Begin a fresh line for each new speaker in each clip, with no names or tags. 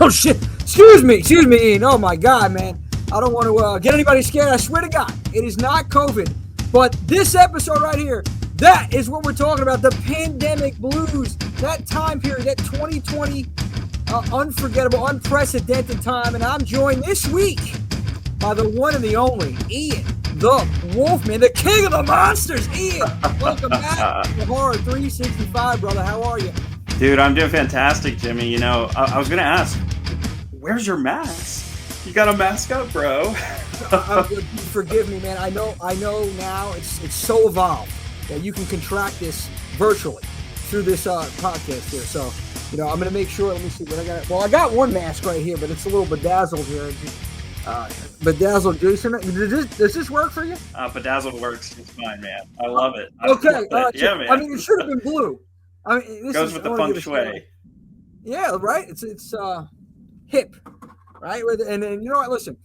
Oh shit! Excuse me, Ian. Oh my God, man. I don't want to get anybody scared. I swear to God, it is not COVID. But this episode right here, that is what we're talking about. The pandemic blues. That time period, that 2020 unforgettable, unprecedented time. And I'm joined this week by the one and the only Ian, the Wolfman, the king of the monsters. Ian, welcome back to Horror 365, brother. How are you?
Dude, I'm doing fantastic, Jimmy. You know, I was going to ask, where's your mask? You got a mask up, bro?
Forgive me, man. I know now it's so evolved that you can contract this virtually through this podcast here. So, you know, I'm going to make sure. Let me see what I got. Well, I got one mask right here, but it's a little bedazzled here. Bedazzled, Jason. Does this work for you?
Bedazzled works just fine, man. I love it.
Okay.
Yeah, man.
I mean, it should have been blue. I mean, this
goes with the feng shui.
Yeah, right. It's hip, right? And you know what? Listen,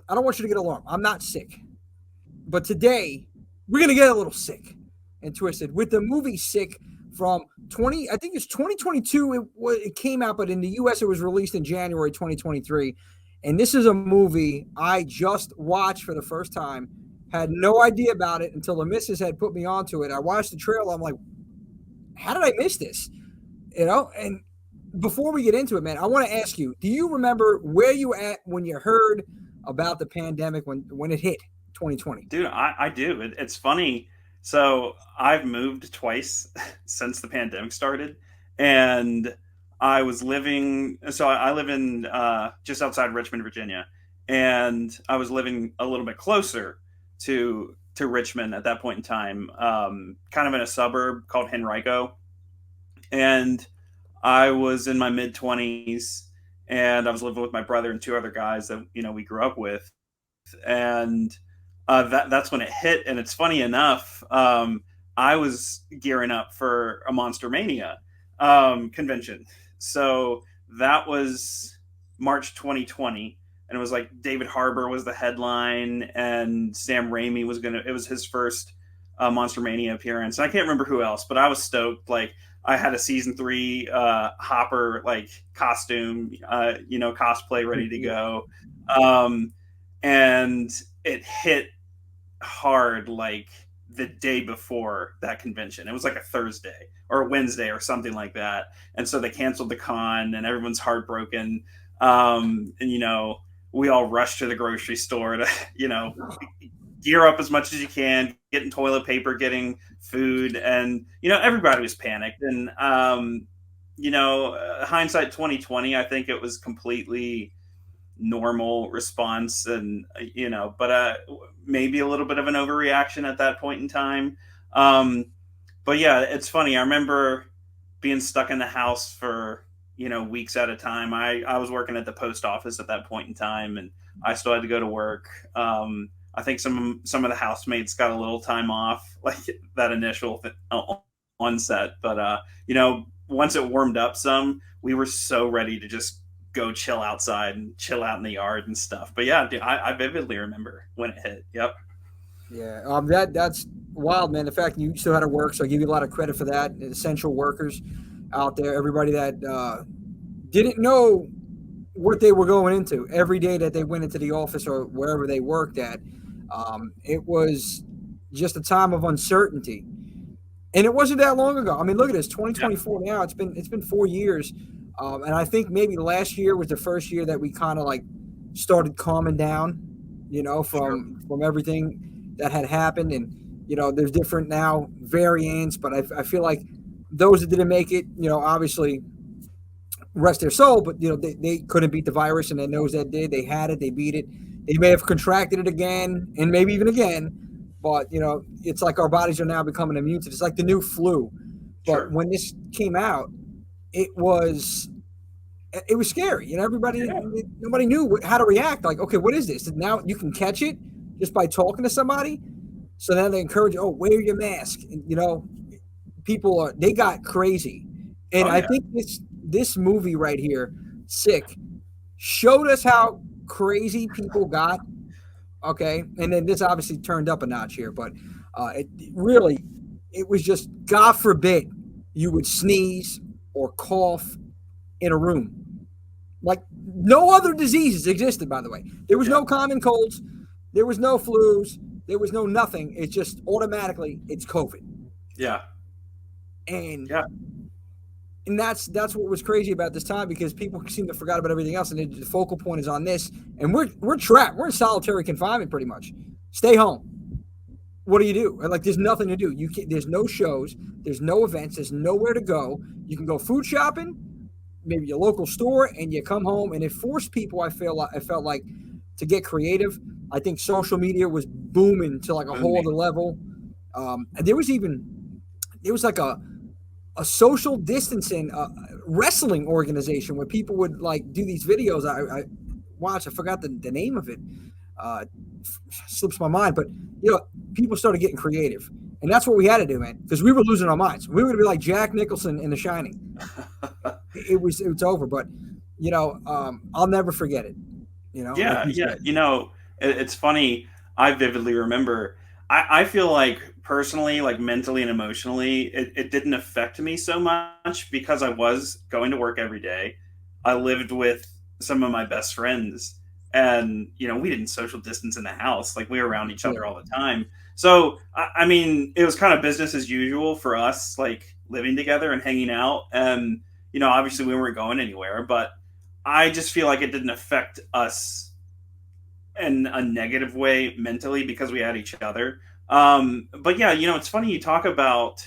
I don't want you to get alarmed. I'm not sick, but today we're gonna get a little sick and twisted with the movie Sick from 2022. It came out, but in the U.S. it was released in January 2023. And this is a movie I just watched for the first time. Had no idea about it until the missus had put me onto it. I watched the trailer. I'm like, how did I miss this? You know, and before we get into it, man, I want to ask you, do you remember where you were at when you heard about the pandemic when it hit 2020?
Dude, I do. It's funny. So I've moved twice since the pandemic started, and I was living, so I live in just outside Richmond, Virginia, and I was living a little bit closer to Richmond at that point in time, kind of in a suburb called Henrico. And I was in my mid-20s, and I was living with my brother and two other guys that, you know, we grew up with. And that's when it hit. And it's funny enough, I was gearing up for a Monster Mania convention. So that was March 2020. And it was like David Harbour was the headline, and Sam Raimi it was his first Monster Mania appearance. And I can't remember who else, but I was stoked. Like, I had a season 3 Hopper like costume, cosplay ready to go. And it hit hard like the day before that convention. It was like a Thursday or a Wednesday or something like that. And so they canceled the con, and everyone's heartbroken. And, you know, we all rushed to the grocery store to, you know, gear up as much as you can, getting toilet paper, getting food. And, you know, everybody was panicked. And, hindsight 2020, I think it was completely normal response, and, you know, but maybe a little bit of an overreaction at that point in time. But yeah, it's funny. I remember being stuck in the house for, you know, weeks at a time. I was working at the post office at that point in time, and I still had to go to work. I think some of the housemates got a little time off, like that initial onset. But you know, once it warmed up some, we were so ready to just go chill outside and chill out in the yard and stuff. But yeah, dude, I vividly remember when it hit. Yep.
Yeah, that's wild, man. The fact that you still had to work, so I give you a lot of credit for that. Essential workers out there, everybody that didn't know what they were going into every day that they went into the office or wherever they worked at. It was just a time of uncertainty, and it wasn't that long ago. I mean, look at this, 2024 now. It's been 4 years, and I think maybe last year was the first year that we kind of like started calming down, you know, from everything that had happened. And, you know, there's different now variants, but I feel like those that didn't make it, you know, obviously rest their soul, but, you know, they couldn't beat the virus, and then those that did, they had it, they beat it. They may have contracted it again, and maybe even again, but, you know, it's like our bodies are now becoming immune to it. It's like the new flu. But when this came out, it was scary. You know, nobody knew how to react. Like, okay, what is this? And now you can catch it just by talking to somebody. So then they encourage you, wear your mask. And, you know, they got crazy. And I think this movie right here, Sick, showed us how crazy people got. Okay. And then this obviously turned up a notch here, but it was just, God forbid you would sneeze or cough in a room. Like, No other diseases existed, by the way. There was no common colds. There was no flus. There was no nothing. It's just automatically it's COVID.
Yeah.
And
Yeah.
and that's what was crazy about this time, because people seem to forget about everything else, and the focal point is on this. And we're trapped. We're in solitary confinement pretty much. Stay home. What do you do? Like, there's nothing to do. There's no shows. There's no events. There's nowhere to go. You can go food shopping, maybe your local store, and you come home. And it forced people, I felt like, to get creative. I think social media was booming to like a whole other level. And there was like a social distancing wrestling organization where people would like do these videos. I watched. I forgot the name of it. Slips my mind, but people started getting creative, and that's what we had to do, man, because we were losing our minds. We were going to be like Jack Nicholson in The Shining. It was over, but I'll never forget it.
Yeah. It's funny. I vividly remember. I feel like personally, like mentally and emotionally, it didn't affect me so much because I was going to work every day. I lived with some of my best friends, and we didn't social distance in the house. Like, we were around each other all the time. So I mean, it was kind of business as usual for us, like living together and hanging out. And obviously we weren't going anywhere, but I just feel like it didn't affect us in a negative way mentally because we had each other. But yeah, it's funny you talk about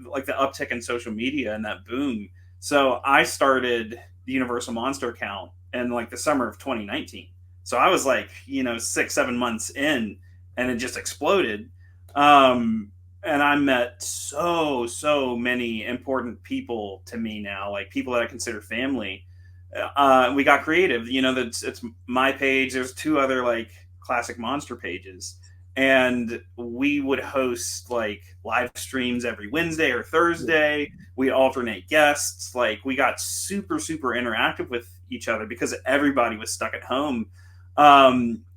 like the uptick in social media and that boom. So I started the Universal Monster account in like the summer of 2019. So I was like, 6-7 months in, and it just exploded. And I met so many important people to me now, like people that I consider family. We got creative. It's my page. There's 2 other like classic monster pages, and we would host like live streams every Wednesday or Thursday. We alternate guests. Like, we got super interactive with each other because everybody was stuck at home.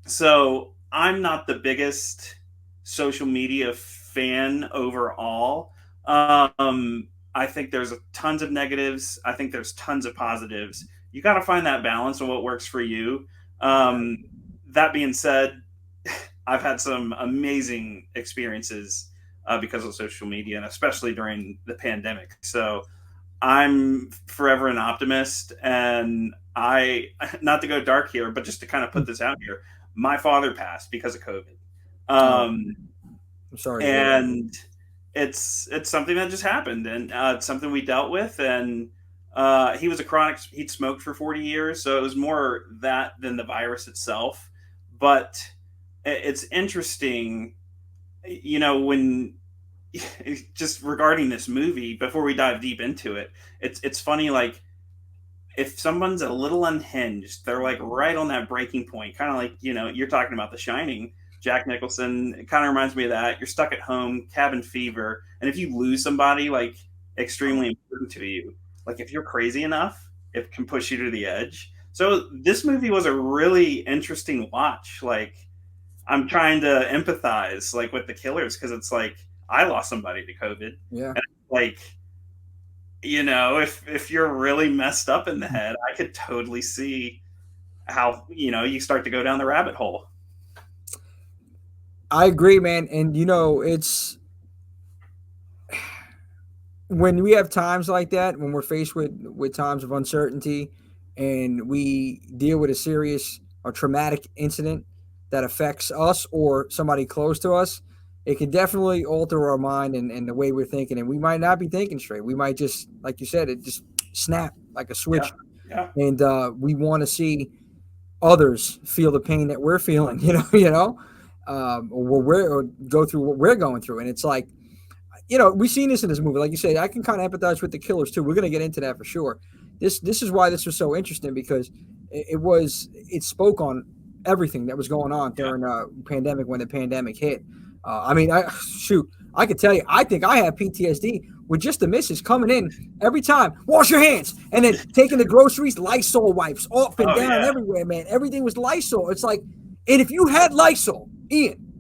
So I'm not the biggest social media fan overall. I think there's tons of negatives. I think there's tons of positives. You got to find that balance on what works for you. That being said, I've had some amazing experiences because of social media, and especially during the pandemic. So I'm forever an optimist, and not to go dark here, but just to kind of put this out here, my father passed because of COVID.
I'm sorry.
And it's something that just happened, and it's something we dealt with. And he'd smoked for 40 years. So it was more that than the virus itself. But it's interesting, when just regarding this movie, before we dive deep into it, it's funny, like, if someone's a little unhinged, they're like right on that breaking point, kind of like, you're talking about The Shining, Jack Nicholson. It kind of reminds me of that. You're stuck at home, cabin fever, and if you lose somebody like extremely important to you, like if you're crazy enough, it can push you to the edge. So this movie was a really interesting watch. Like, I'm trying to empathize like with the killers, because it's like I lost somebody to COVID.
Yeah.
And like, if you're really messed up in the head, I could totally see how, you start to go down the rabbit hole.
I agree, man. And it's when we have times like that, when we're faced with times of uncertainty, and we deal with a serious or traumatic incident that affects us or somebody close to us, it can definitely alter our mind and the way we're thinking. And we might not be thinking straight. We might just, like you said, it just snap like a switch.
Yeah.
And we want to see others feel the pain that we're feeling, or go through what we're going through. And it's like, we've seen this in this movie. Like you said, I can kind of empathize with the killers too. We're going to get into that for sure. This is why this was so interesting, because it spoke on everything that was going on during pandemic, when the pandemic hit. I could tell you, I think I have PTSD with just the missus coming in every time. Wash your hands, and then taking the groceries, Lysol wipes up and down everywhere, man. Everything was Lysol. It's like, and if you had Lysol, Ian,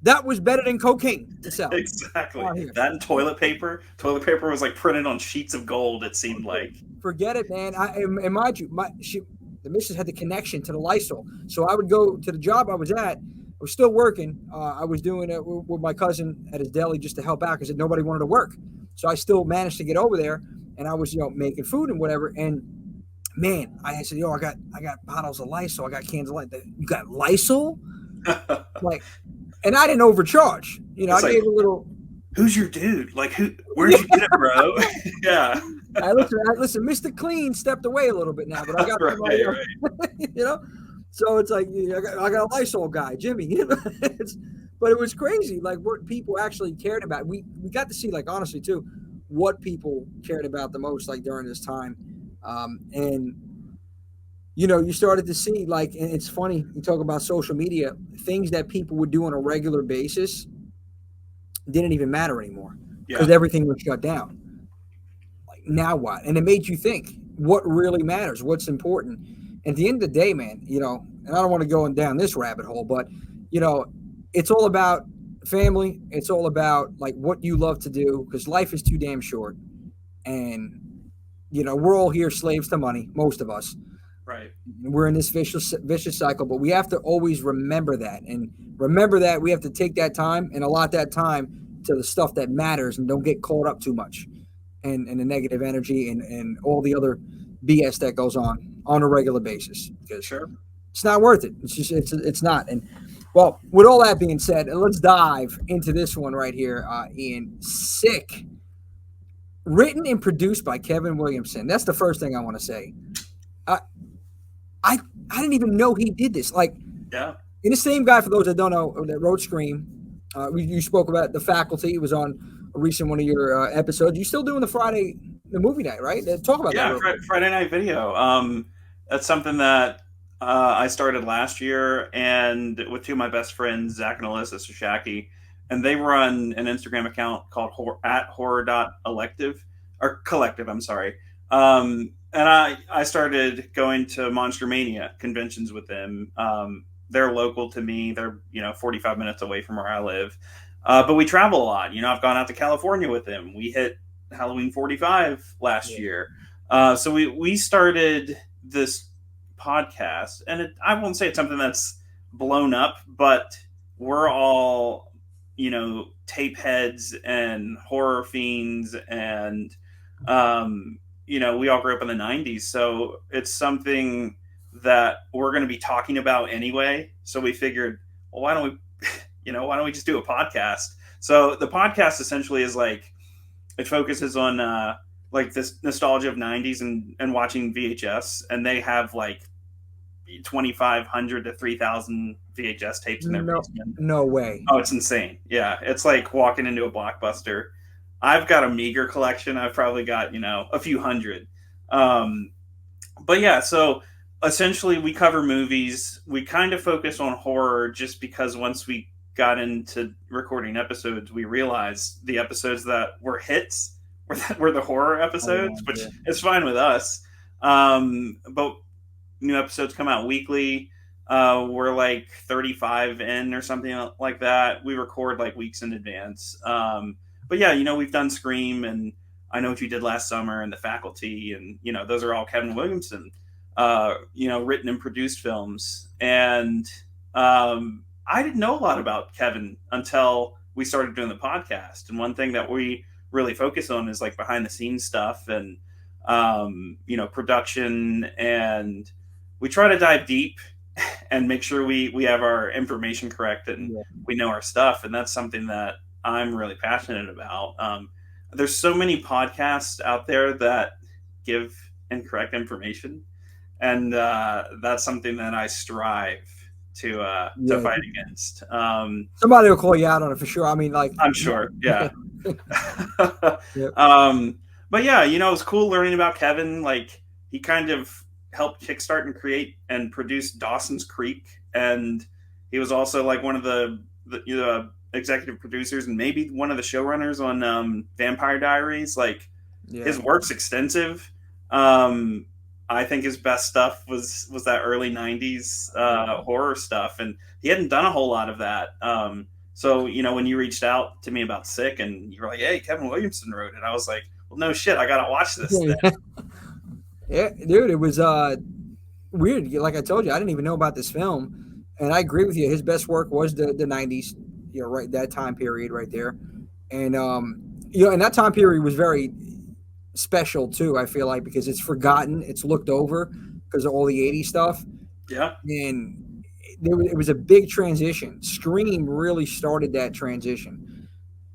that was better than cocaine itself.
Exactly. That and toilet paper. Toilet paper was like printed on sheets of gold, it seemed like.
forget it, man. And mind you, the missus had the connection to the Lysol, so I would go to the job I was at. I was still working. I was doing it with my cousin at his deli just to help out because nobody wanted to work. So I still managed to get over there, and I was making food and whatever. And man, I said, I got bottles of Lysol. I got cans of Lysol. You got Lysol? Like, and I didn't overcharge. I gave a little.
Who's your dude? Like, where'd you get it, bro? Yeah.
Listen, Mr. Clean stepped away a little bit now, but I got
right.
So it's like I got a Lysol guy, Jimmy. But it was crazy, like what people actually cared about. We got to see, like, honestly too, what people cared about the most, like during this time, and you started to see, like, and it's funny, you talk about social media, things that people would do on a regular basis didn't even matter anymore because everything was shut down. Like, now what? And it made you think what really matters, what's important. At the end of the day, man, and I don't want to go down this rabbit hole, but it's all about family. It's all about, like, what you love to do, because life is too damn short. And we're all here slaves to money, most of us.
Right.
We're in this vicious cycle, but we have to always remember that. And remember that we have to take that time and allot that time to the stuff that matters, and don't get caught up too much and the negative energy and all the other BS that goes on a regular basis. Because it's not worth it. It's just it's not. And well, with all that being said, let's dive into this one right here, Ian. Sick. Written and produced by Kevin Williamson. That's the first thing I want to say. I didn't even know he did this. Like,
and
the same guy, for those that don't know, that wrote Scream. You spoke about The Faculty. It was on a recent one of your episodes. You're still doing the movie night, right? Talk about that.
Yeah, Friday night video. That's something that I started last year, and with two of my best friends, Zach and Alyssa Shashaki, and they run an Instagram account called @horror.elective or collective. I'm sorry. And I started going to Monster Mania conventions with them. They're local to me. They're 45 minutes away from where I live, but we travel a lot. I've gone out to California with them. We hit Halloween 45 last year. So we started this podcast, and I won't say it's something that's blown up, but we're all tape heads and horror fiends, and we all grew up in the 90s, so it's something that we're going to be talking about anyway. So we figured, well, why don't we just do a podcast? So the podcast essentially is like, it focuses on like this nostalgia of 90s and watching VHS, and they have like 2,500 to 3,000 VHS tapes in their basement.
No way.
Oh, it's insane. Yeah, it's like walking into a Blockbuster. I've got a meager collection. I've probably got, a few hundred. But yeah, so essentially we cover movies. We kind of focus on horror just because once we got into recording episodes, we realized the episodes that were hits were the horror episodes, which is fine with us. But new episodes come out weekly. We're like 35 in or something like that. We record like weeks in advance. But yeah, we've done Scream, and I Know What You Did Last Summer, and The Faculty, and those are all Kevin Williamson, written and produced films. And I didn't know a lot about Kevin until we started doing the podcast. And one thing that we really focus on is like behind the scenes stuff and production, and we try to dive deep and make sure we have our information correct and we know our stuff. And that's something that I'm really passionate about. There's so many podcasts out there that give incorrect information, and that's something that I strive to fight against.
Somebody will call you out on it for sure. I mean, like,
I'm sure, yeah. But yeah, it was cool learning about Kevin. Like, he kind of helped kickstart and create and produce Dawson's Creek, and he was also like one of the executive producers and maybe one of the showrunners on Vampire Diaries. Like, his work's extensive. I think his best stuff was that early 90s horror stuff, and he hadn't done a whole lot of that. So when you reached out to me about Sick and you were like, hey, Kevin Williamson wrote it, I was like, well, no shit, I gotta watch this then.
Yeah, dude, it was weird. Like I told you, I didn't even know about this film, and I agree with you. His best work was the '90s, right, that time period right there, and and that time period was very special too. I feel like because it's forgotten, it's looked over because of all the '80s stuff,
Yeah.
and it was a big transition. Scream really started that transition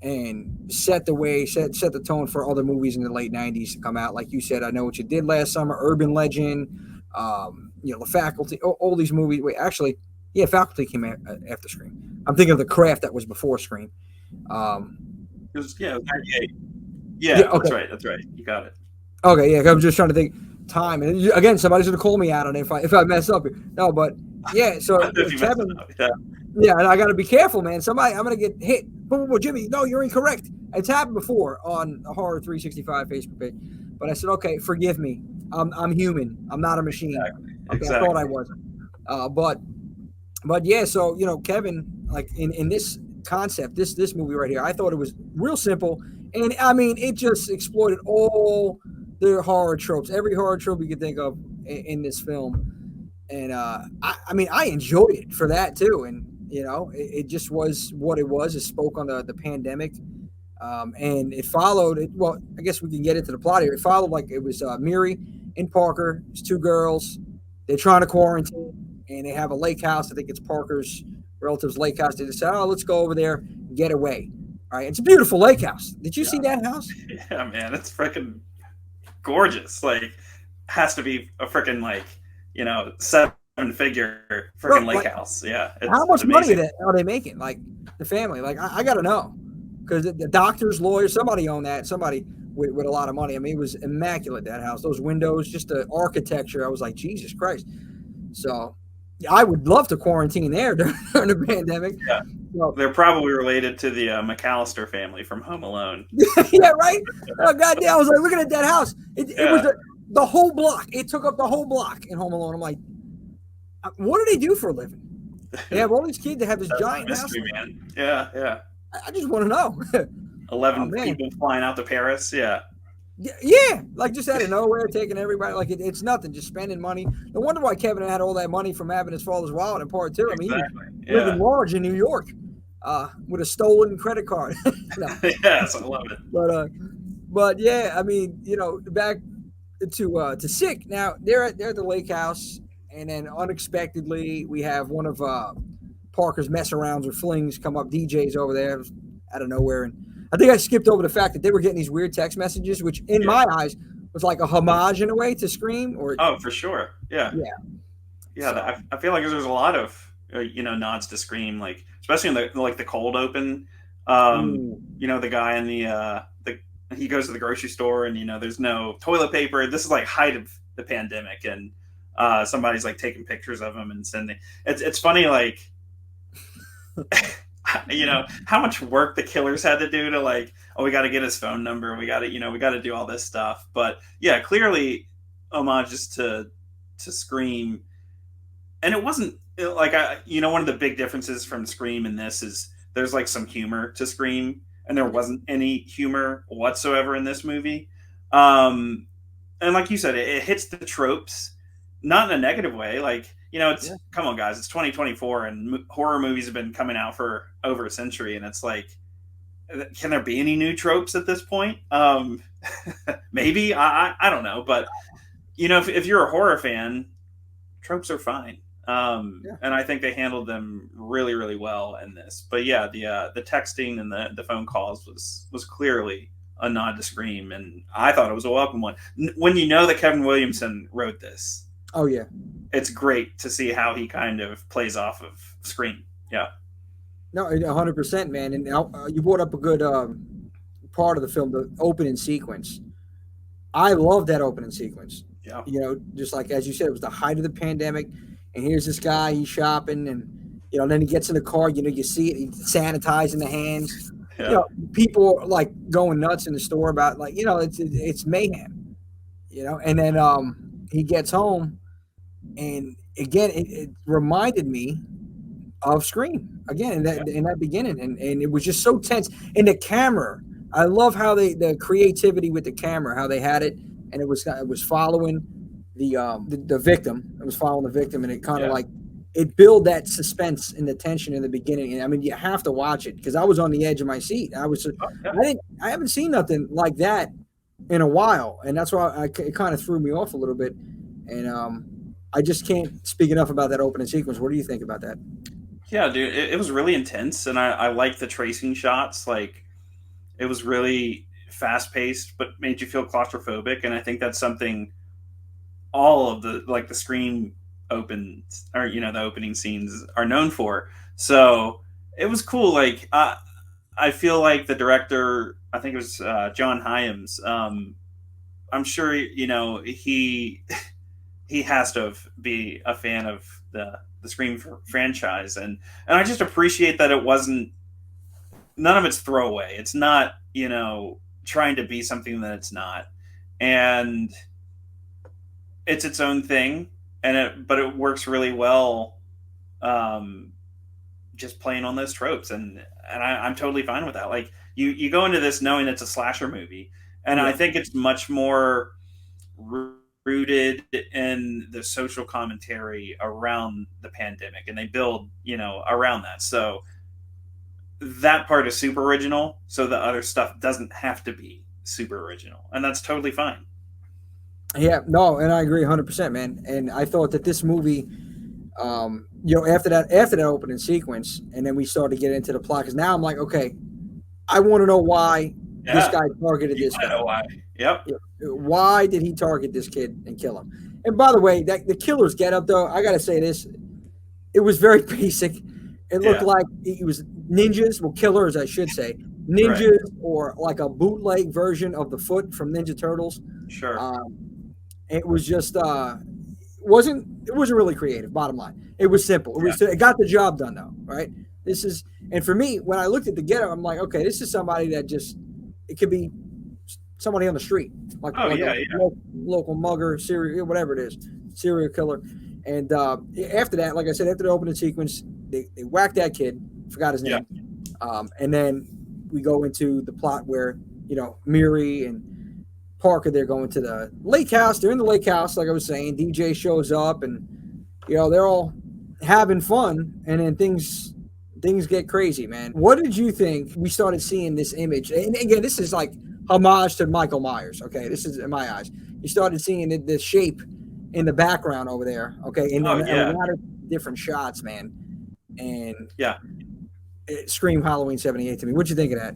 and set the way, set the tone for other movies in the late '90s to come out. Like you said, I Know What You Did Last Summer, Urban Legend, The Faculty, all these movies. Wait, actually, yeah, Faculty came after Scream. I'm thinking of The Craft that was before Scream. Um,
It was 98.
yeah,
Yeah,
okay,
that's right. You got it.
okay, yeah. I'm just trying to think time, and again, somebody's gonna call me out on it if I mess up. No, but yeah. So
If you messed it
Kevin,
up. Yeah.
yeah, and I got to be careful, man. Somebody, I'm gonna get hit. Boom, boom, boom, Jimmy, no, you're incorrect. It's happened before on a Horror 365 Facebook page, but I said, okay, forgive me. I'm human. I'm not a machine. Okay, I thought I
Exactly.
wasn't. But yeah. So Kevin, like in this concept, this movie right here, I thought it was real simple, and I mean, it just exploited all the horror tropes, every horror trope you could think of in this film, and I mean, I enjoyed it for that too. And it just was what it was. It spoke on the pandemic, and it followed it. Well, I guess we can get into the plot here. It followed like it was Miri and Parker. It's two girls. They're trying to quarantine, and they have a lake house. I think it's Parker's relative's lake house. They decide, oh, let's go over there and get away. All right, it's a beautiful lake house. Did you see
Yeah.
that house?
Yeah, man, it's freaking gorgeous. Like, has to be a freaking like, seven figure
Bro,
freaking lake
like,
house. Yeah,
how
it's
much money
amazing.
are they making? Like the family? Like I got to know because the doctors, lawyers, somebody owned that. Somebody with a lot of money. I mean, it was immaculate that house. Those windows, just the architecture. I was like, Jesus Christ. So yeah, I would love to quarantine there during the pandemic.
Yeah,
So,
they're probably related to the McAllister family from Home Alone.
yeah, right. Oh goddamn! I was like looking at that house. It was
Yeah,
the whole block. It took up the whole block in Home Alone. I'm like, what do they do for a living? They have all these kids that have this
that's the
giant house.
mystery, man. Yeah, yeah.
I just want to know. Oh
11
man,
people flying out to Paris. Yeah,
yeah, like just out of nowhere, taking everybody. Like it's nothing, just spending money. No wonder why Kevin had all that money from having his father's wallet in part two. I mean, he was
exactly.
living
Yeah,
large in New York, with a stolen credit card. No,
yes, I love it.
but yeah, I mean, back to Sick. Now they're at the lake house, and then unexpectedly we have one of Parker's mess arounds or flings come up. DJs over there out of nowhere, and I think I skipped over the fact that they were getting these weird text messages, which in
Yeah.
my eyes was like a homage in a way to Scream. Or
Oh, for sure. Yeah.
yeah,
Yeah,
so
I feel like there's a lot of nods to Scream, like especially in the cold open.
ooh,
The guy in the he goes to the grocery store and there's no toilet paper. This is like height of the pandemic, and somebody's like taking pictures of him and sending. It's funny, like how much work the killers had to do to like, oh, we got to get his phone number, we got to we got to do all this stuff. But yeah, clearly homages to Scream. And it wasn't like one of the big differences from Scream in this is there's like some humor to Scream, and there wasn't any humor whatsoever in this movie. And like you said, it hits the tropes, not in a negative way. Like it's
yeah,
come on, guys, it's 2024, and horror movies have been coming out for over a century, and it's like, can there be any new tropes at this point? Maybe I don't know, but if you're a horror fan, tropes are fine.
yeah.
And I think they handled them really, really well in this. But yeah, the texting and the phone calls was clearly a nod to Scream, and I thought it was a welcome one. When that Kevin Williamson wrote this,
Oh yeah.
it's great to see how he kind of plays off of Scream. Yeah,
No, 100%, man. And you brought up a good part of the film, the opening sequence. I love that opening sequence.
yeah,
Just like as you said, it was the height of the pandemic, and here's this guy, he's shopping, and then he gets in the car. You see it, he's sanitizing the hands.
yeah,
People are like going nuts in the store about like it's mayhem. And then he gets home, and again, it reminded me of Scream again
yeah,
in that beginning, and it was just so tense. And the camera, I love how the creativity with the camera, how they had it, and it was following the victim. It was following the victim, and it kind of
Yeah.
like it build that suspense and the tension in the beginning. And I mean, you have to watch it because I was on the edge of my seat.
Oh, yeah.
I haven't seen nothing like that in a while, and that's why it kind of threw me off a little bit. And I just can't speak enough about that opening sequence. What do you think about that?
Yeah, dude, it was really intense, and I like the tracing shots. Like, it was really fast paced, but made you feel claustrophobic. And I think that's something all of the like the screen opens or the opening scenes are known for. So it was cool. Like, I feel like the director, I think it was John Hyams. I'm sure he has to be a fan of the Scream franchise, and I just appreciate that it wasn't none of it's throwaway. It's not trying to be something that it's not, and it's its own thing, but it works really well. Um, just playing on those tropes, and I'm totally fine with that. Like, you go into this knowing it's a slasher movie, and I
Yeah.
think it's much more rooted in the social commentary around the pandemic, and they build around that. So that part is super original. So the other stuff doesn't have to be super original, and that's totally fine.
Yeah, no, and I agree 100%, man. And I thought that this movie, after that opening sequence, and then we started to get into the plot because now I'm like, okay, I want to know why this
Yeah,
guy targeted
you
this
want to
guy.
know why? Yep.
Yeah, why did he target this kid and kill him? And by the way, that the killer's getup, though, I gotta say this, it was very basic. It looked
Yeah.
like it was ninjas, well, killers, I should say,
Right.
ninjas, or like a bootleg version of the Foot from Ninja Turtles.
Sure.
It was just it wasn't really creative. Bottom line, it was simple.
Yeah.
It got the job done though, right? This is and for me when I looked at the getup, I'm like, okay, this is somebody that just it could be somebody on the street,
Oh
like
yeah.
a
Yeah.
local mugger, serial whatever it is, serial killer. And after that, like I said, after the opening sequence, they whacked that kid, forgot his
Yeah.
name, and then we go into the plot where Miri and Parker, they're going to the lake house. They're in the lake house, like I was saying. DJ shows up, and they're all having fun, and then things get crazy, man. What did you think? We started seeing this image, and again, this is like homage to Michael Myers. Okay, this is in my eyes. You started seeing the shape in the background over there. Okay, and
Oh
then a
yeah.
lot of different shots, man. And
Yeah.
it screamed Halloween '78 to me. What you think of that?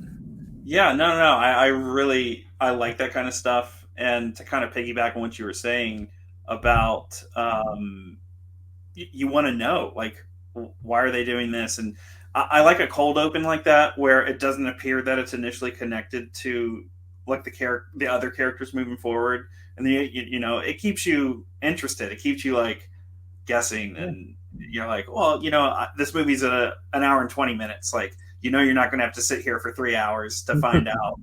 Yeah, no. I really I like that kind of stuff. And to kind of piggyback on what you were saying about you want to know, like, why are they doing this? And I like a cold open like that where it doesn't appear that it's initially connected to like the other characters moving forward, and then it keeps you interested. It keeps you like guessing,
Yeah.
and you're like, well, this movie's an hour and 20 minutes. Like, you're not going to have to sit here for 3 hours to find out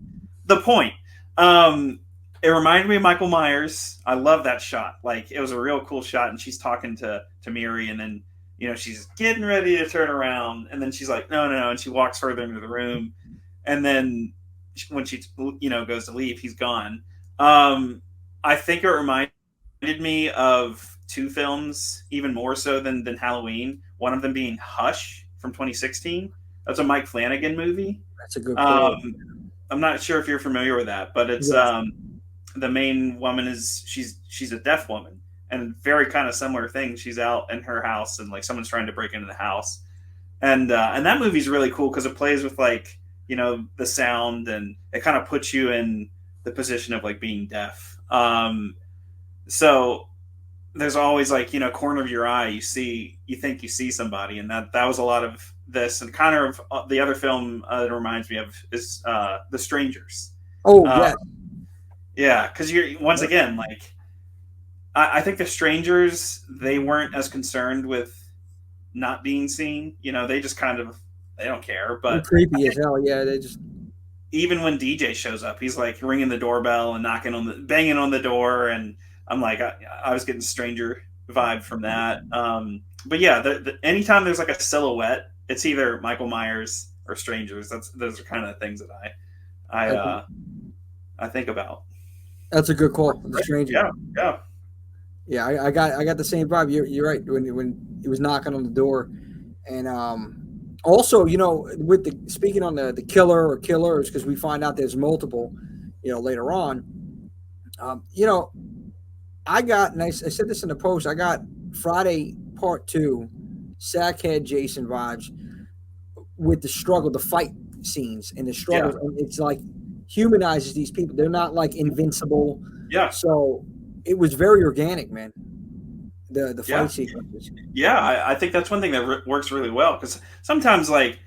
the point. Um, it reminded me of Michael Myers. I love that shot. Like, it was a real cool shot, and she's talking to Miri, and then she's getting ready to turn around, and then she's like, no, and she walks further into the room, and then when she goes to leave, he's gone. I think it reminded me of two films, even more so than Halloween. One of them being Hush from 2016. That's a Mike Flanagan movie.
That's a good call.
I'm not sure if you're familiar with that, but it's
Yes.
The main woman is she's a deaf woman, and very kind of similar thing. She's out in her house, and like someone's trying to break into the house, and that movie's really cool because it plays with like the sound, and it kind of puts you in the position of like being deaf. So there's always like corner of your eye you think you see somebody, and that was a lot of this, and kind of the other film it reminds me of is The Strangers.
Oh
uh,
yes.
yeah, because you're once again like I think The Strangers, they weren't as concerned with not being seen. They just kind of they don't care.
They're
But
creepy as hell. Yeah, they just
even when DJ shows up, he's like ringing the doorbell and banging on the door, and I'm like, I was getting stranger vibe from that. But yeah, anytime there's like a silhouette, it's either Michael Myers or Strangers. Those are kind of the things that I
that's,
I think about.
that's a good call. The stranger.
Yeah, yeah,
Yeah, I got the same vibe. You're right when he was knocking on the door, and also with the speaking on the killer or killers because we find out there's multiple, later on. You know, I got and I said this in the post. I got Friday Part Two, Sackhead Jason vibes with the struggle, the fight scenes, and the
Yeah,
struggles. And it's like humanizes these people. They're not like invincible.
yeah,
So it was very organic, man. The
yeah,
fight sequences.
yeah. I think that's one thing that works really well because sometimes like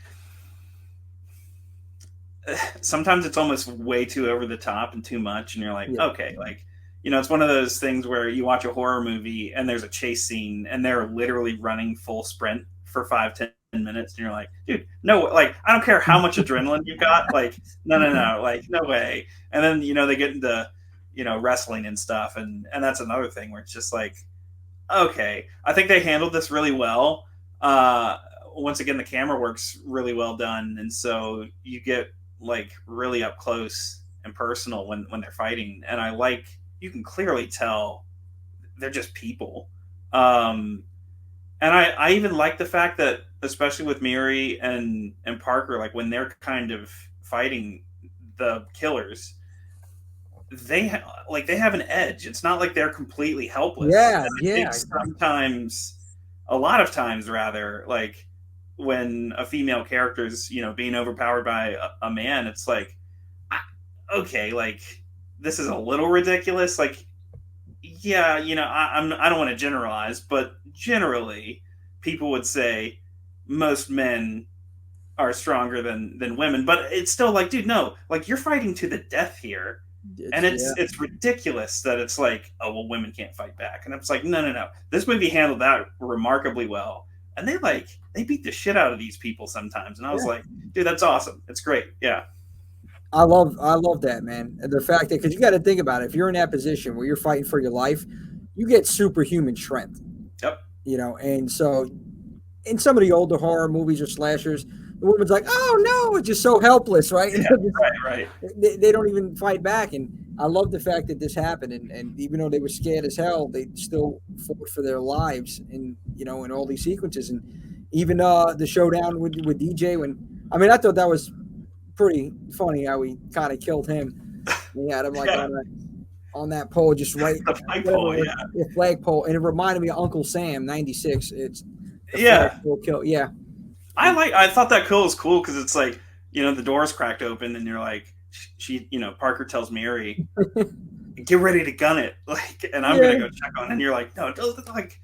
sometimes it's almost way too over the top and too much, and you're like,
Yeah,
okay, like it's one of those things where you watch a horror movie and there's a chase scene and they're literally running full sprint for 5-10 minutes, and you're like, dude, no, like I don't care how much adrenaline you've got, like no, like no way. And then they get into wrestling and stuff, and that's another thing where it's just like, okay, I think they handled this really well. Once again, the camera work's really well done, and so you get like really up close and personal when they're fighting. And you can clearly tell they're just people. And I even like the fact that, especially with Miri and Parker, like when they're kind of fighting the killers, they have an edge. It's not like they're completely helpless.
yeah,
And I
yeah.
think sometimes, a lot of times rather, like when a female character is being overpowered by a man, it's like, okay, like this is a little ridiculous. Like, yeah, I don't want to generalize, but generally, people would say most men are stronger than women, but it's still like, dude, no, like you're fighting to the death here. And
Yeah.
it's ridiculous that it's like, oh well, women can't fight back, and it's like, no. This movie handled that remarkably well, and they beat the shit out of these people sometimes, and I was
Yeah.
like, dude, that's awesome, it's great, yeah,
I love that, man. And the fact that because you got to think about it, if you're in that position where you're fighting for your life, you get superhuman strength.
yep,
And so in some of the older horror movies or slashers, the woman's like, "Oh no," it's just so helpless, right? And
yeah, right,
they don't even fight back. And I love the fact that this happened, and even though they were scared as hell, they still fought for their lives, and in all these sequences, and even the showdown with DJ. When I thought that was pretty funny how he kind of killed him. He had him like
yeah,
on that pole, just right
the flagpole, yeah,
the flagpole, and it reminded me of Uncle Sam '96. It's the
yeah.
flagpole kill. Yeah,
I thought that kill was cool because it's like the doors cracked open and you're like, she Parker tells Mary, get ready to gun it, like, and I'm gonna
yeah,
go check on it. And you're like, no, don't, like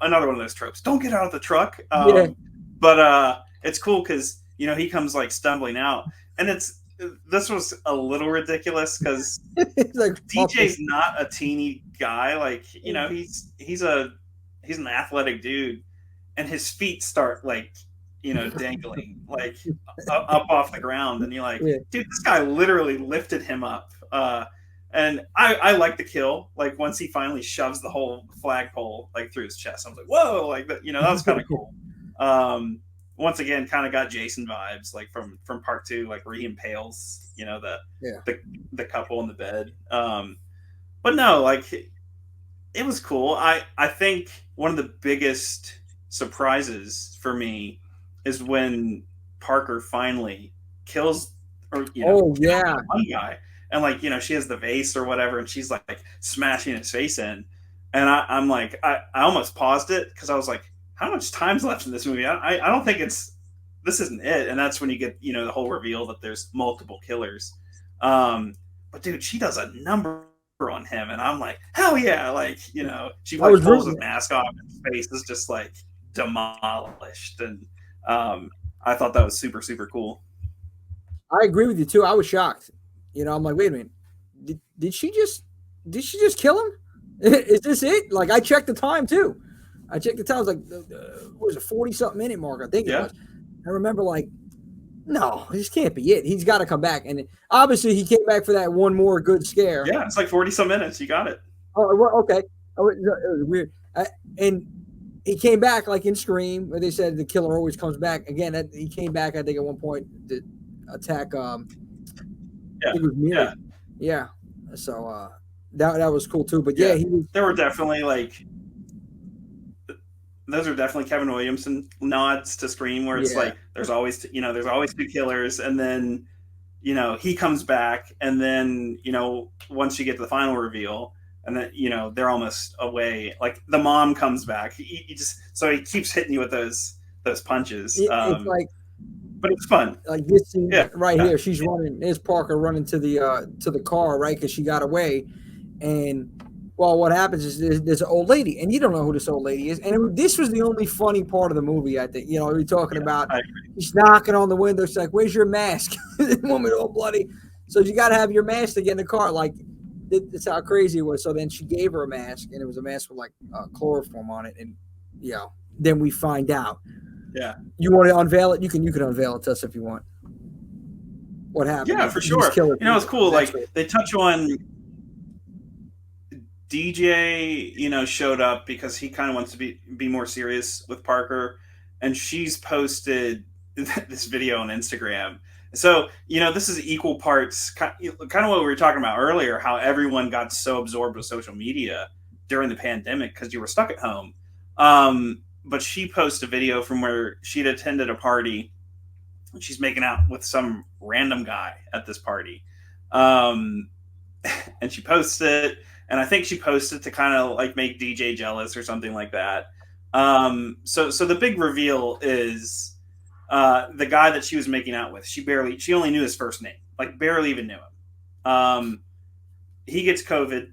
another one of those tropes, don't get out of the truck.
yeah.
But it's cool because he comes like stumbling out, and this was a little ridiculous because
It's like
DJ's not a teeny guy, like he's an athletic dude, and his feet start like dangling like up off the ground, and you're like,
yeah,
dude, this guy literally lifted him up. And I like the kill, like once he finally shoves the whole flagpole like through his chest. I was like, whoa, like that, that was kind of cool. Once again, kind of got Jason vibes, like from part two, like where he impales
yeah.
the couple in the bed. But no, like it was cool. I think one of the biggest surprises for me is when Parker finally kills or
Oh yeah,
one guy, and like she has the vase or whatever, and she's like smashing his face in, and I'm like I almost paused it because I was like, how much time's left in this movie? I don't think this isn't it, and that's when you get the whole reveal that there's multiple killers. But dude, she does a number on him, and I'm like, hell yeah, like she
I
like
was
pulls his
rooting.
mask off, and his face is just like demolished, and I thought that was super super cool.
I agree with you too. I was shocked. I'm like, wait a minute, did she just kill him? Is this it? Like I checked the time too. I checked the time. I was like, what was it, 40-something minute mark? I think it
Yeah,
was. I remember like, no, this can't be it. He's got to come back. And obviously he came back for that one more good scare.
yeah, it's like 40 some minutes. You got it.
Oh, well, okay. Oh, it was weird. And he came back like in Scream, where they said the killer always comes back. Again, he came back, I think, at one point to attack, I
Yeah,
think it was Miri.
yeah.
Yeah. So, that was cool too. But yeah, he was.
There were definitely like those are definitely Kevin Williamson nods to Scream, where it's
Yeah,
like there's always there's always two killers, and then he comes back, and then once you get to the final reveal, and then they're almost away. Like the mom comes back, he just so he keeps hitting you with those punches.
it's like
but it's fun.
Like this scene
Yeah,
right here. She's running. There's Parker running to the car, right? Because she got away, and well, what happens is there's an old lady, and you don't know who this old lady is. And this was the only funny part of the movie, I think. We're talking about. She's knocking on the window. She's like, "Where's your mask?" The woman all bloody. So you got to have your mask to get in the car. Like that's how crazy it was. So then she gave her a mask, and it was a mask with like chloroform on it, and then we find out.
Yeah.
You want to unveil it? You can unveil it to us if you want. What happened?
Yeah, for sure. It's cool. Like they touch on DJ, showed up because he kind of wants to be more serious with Parker, and she's posted this video on Instagram. So, this is equal parts kind of what we were talking about earlier, how everyone got so absorbed with social media during the pandemic because you were stuck at home. But she posted a video from where she'd attended a party. She's making out with some random guy at this party. And she posted it. And I think she posted to kind of like make DJ jealous or something like that. So the big reveal is the guy that she was making out with. She only knew his first name, like barely even knew him. He gets COVID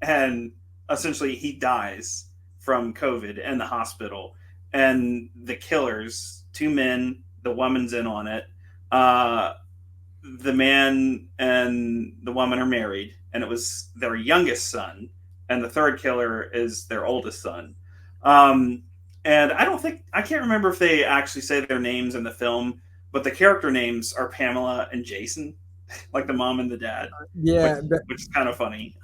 and essentially he dies from COVID in the hospital. And the killers, 2 men, the woman's in on it. The man and the woman are married, and it was their youngest son, and the third killer is their oldest son. And I can't remember if they actually say their names in the film, but the character names are Pamela and Jason, like the mom and the dad.
Yeah,
which is kind of funny.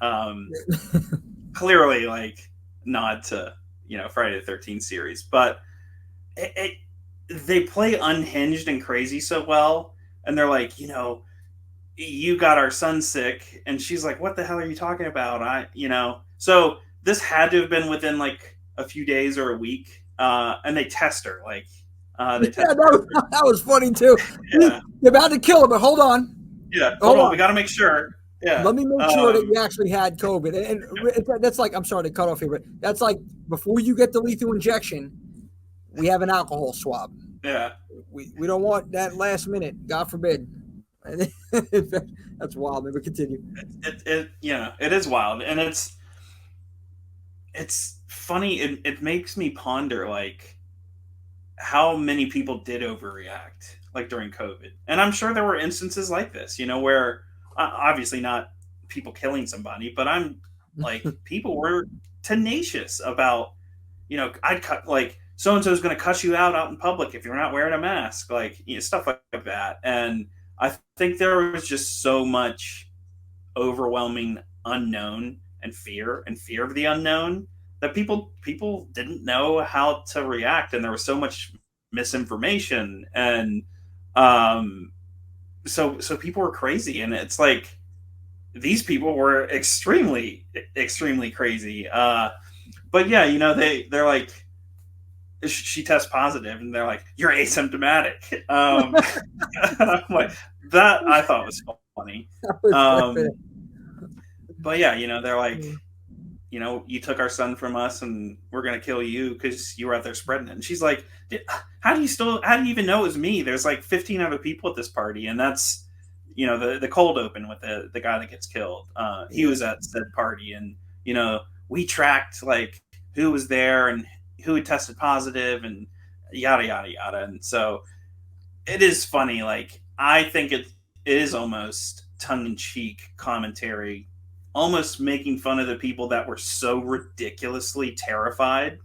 Clearly, like nod to Friday the 13th series, but they play unhinged and crazy so well, and they're like, you got our son sick, and she's like, what the hell are you talking about? So this had to have been within like a few days or a week, and they test her like
that was funny too.
Yeah.
You're about to kill her, but hold on.
Yeah, hold on. We got to make sure. Yeah.
Let me make sure that you actually had COVID. And that's like, I'm sorry to cut off here, but that's like before you get the lethal injection, we have an alcohol swab.
Yeah.
We don't want that last minute, God forbid. That's wild. Maybe continue.
It is wild, and it's funny. It makes me ponder like how many people did overreact like during COVID, and I'm sure there were instances like this, where obviously not people killing somebody, but I'm like people were tenacious about, I'd cut like so-and-so is going to cut you out in public if you're not wearing a mask, like stuff like that. And I think there was just so much overwhelming unknown and fear of the unknown that people didn't know how to react, and there was so much misinformation, and so people were crazy, and it's like these people were extremely crazy. But yeah, they're like, she tests positive, and they're like, you're asymptomatic. I'm like, that I thought was funny. But yeah, they're like, you took our son from us, and we're gonna kill you because you were out there spreading it. And she's like, how do you even know it was me? There's like 15 other people at this party, and that's the cold open with the guy that gets killed. He was at said party, and we tracked like who was there and who had tested positive, and yada yada yada. And so it is funny. Like I think it is almost tongue-in-cheek commentary, almost making fun of the people that were so ridiculously terrified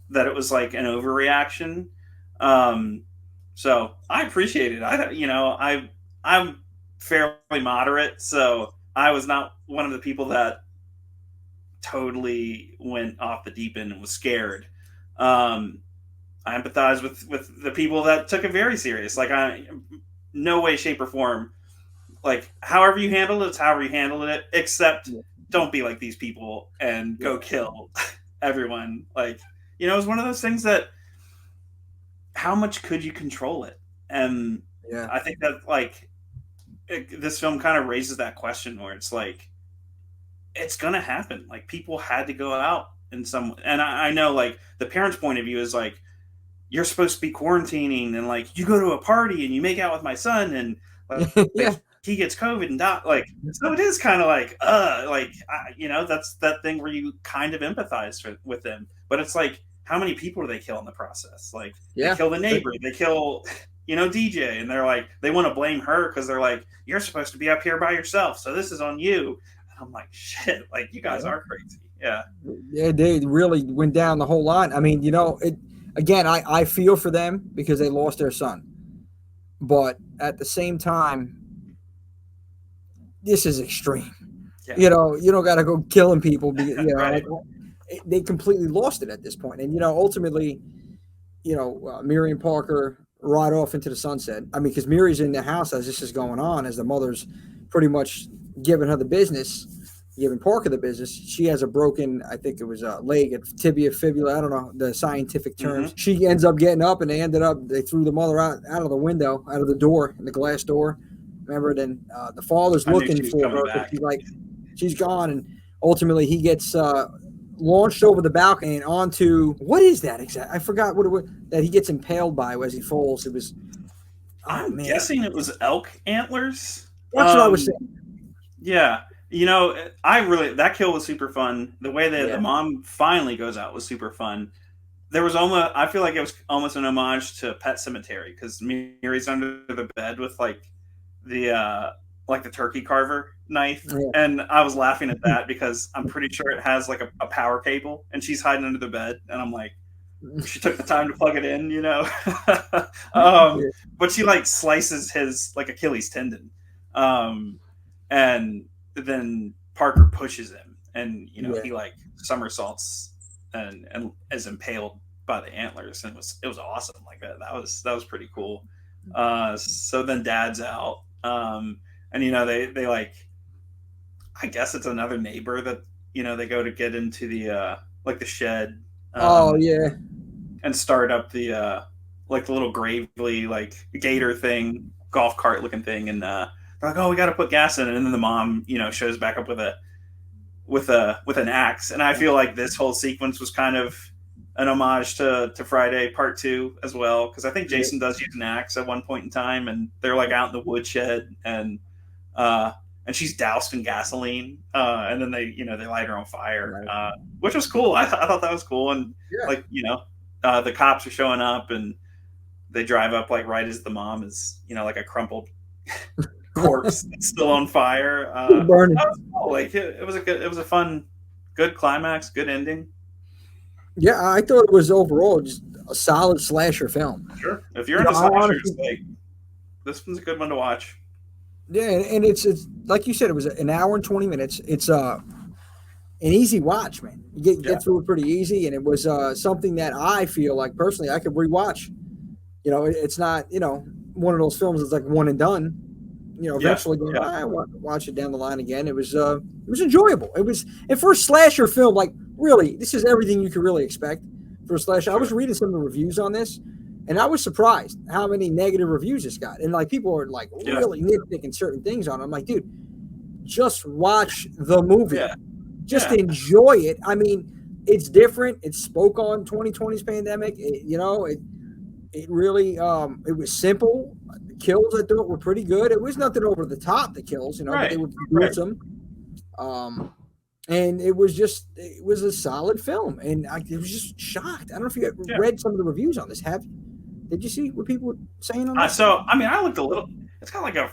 that it was like an overreaction. So I appreciate it. I'm fairly moderate, so I was not one of the people that totally went off the deep end and was scared. I empathize with the people that took it very serious. Like no way, shape, or form. Like however you handled it, it's however you handled it. Except don't be like these people and go kill everyone. Like, you know, it was one of those things that how much could you control it? And
Yeah.
I think that like this film kind of raises that question where it's like it's gonna happen. Like people had to go out in some, and I know like the parents' point of view is like you're supposed to be quarantining and like you go to a party and you make out with my son and
Yeah.
like he gets COVID and die. Like so it is kind of like you know, that's that thing where you kind of empathize with them, but it's like how many people do they kill in the process? Like they
Yeah.
kill the neighbor, they kill you know DJ, and they're like they want to blame her because they're like you're supposed to be up here by yourself, so this is on you. And I'm like shit, like you guys are crazy. Yeah.
Yeah, they really went down the whole line. I mean, you know, it again, I feel for them because they lost their son. But at the same time, this is extreme.
Yeah.
You know, you don't got to go killing people. You know,
Right.
like, they completely lost it at this point. And, you know, ultimately, you know, Miriam Parker ride off into the sunset. I mean, because Miriam's in the house as this is going on, as the mother's pretty much giving her the business, giving Parker the business. She has a broken, I think it was a leg, a tibia, fibula. I don't know the scientific terms.
Mm-hmm.
She ends up getting up, and they threw the mother out of the window, out of the door, in the glass door. Remember, then the father's looking for her, but she's gone, and ultimately he gets launched over the balcony and onto, what is that exactly? I forgot what it was that he gets impaled by as he falls. It was,
I'm guessing it was elk antlers.
That's what I was saying.
Yeah. You know, that kill was super fun. The way that the mom finally goes out was super fun. There was I feel like it was almost an homage to Pet Sematary because Mary's under the bed with like the turkey carver knife, and I was laughing at that because I'm pretty sure it has like a power cable, and she's hiding under the bed, and I'm like, she took the time to plug it in, you know. But she like slices his like Achilles tendon, and then Parker pushes him, and you know he like somersaults and is impaled by the antlers, and it was awesome. Like that was pretty cool. So then Dad's out, and you know they like, I guess it's another neighbor that you know they go to get into the like the shed. And start up the like the little gravely like gator thing, golf cart looking thing, and they're like, oh, we got to put gas in it, and then the mom, you know, shows back up with an axe, and I feel like this whole sequence was kind of an homage to Friday Part 2 as well, because I think Jason does use an axe at one point in time, and they're like out in the woodshed, and she's doused in gasoline, and then they light her on fire, which was cool. I thought that was cool, and like you know, the cops are showing up, and they drive up like right as the mom is, you know, like a crumpled corpse that's still on fire. That was cool. Like it was a fun, good climax, good ending.
Yeah, I thought it was overall just a solid slasher film.
Sure, if you're into slashers, like this one's a good one to watch.
Yeah, and it's like you said, it was an hour and 20 minutes. It's an easy watch, man. You get through it pretty easy, and it was something that I feel like personally I could rewatch. You know, it's not, you know, one of those films that's like one and done. You know, eventually I watch it down the line again. It was enjoyable. And for a slasher film, like really, this is everything you could really expect for a slasher. I was reading some of the reviews on this, and I was surprised how many negative reviews this got. And like people are like really nitpicking certain things on it. I'm like, dude, just watch the movie. Yeah. Just enjoy it. I mean, it's different. It spoke on 2020's pandemic. It really it was simple. The kills I thought were pretty good. It was nothing over the top, the kills, you know, but they were gruesome. And it was a solid film. And I was just shocked. I don't know if you read some of the reviews on this. Have you? Did you see what people were saying on this?
So, I mean, I looked a little. It's got like a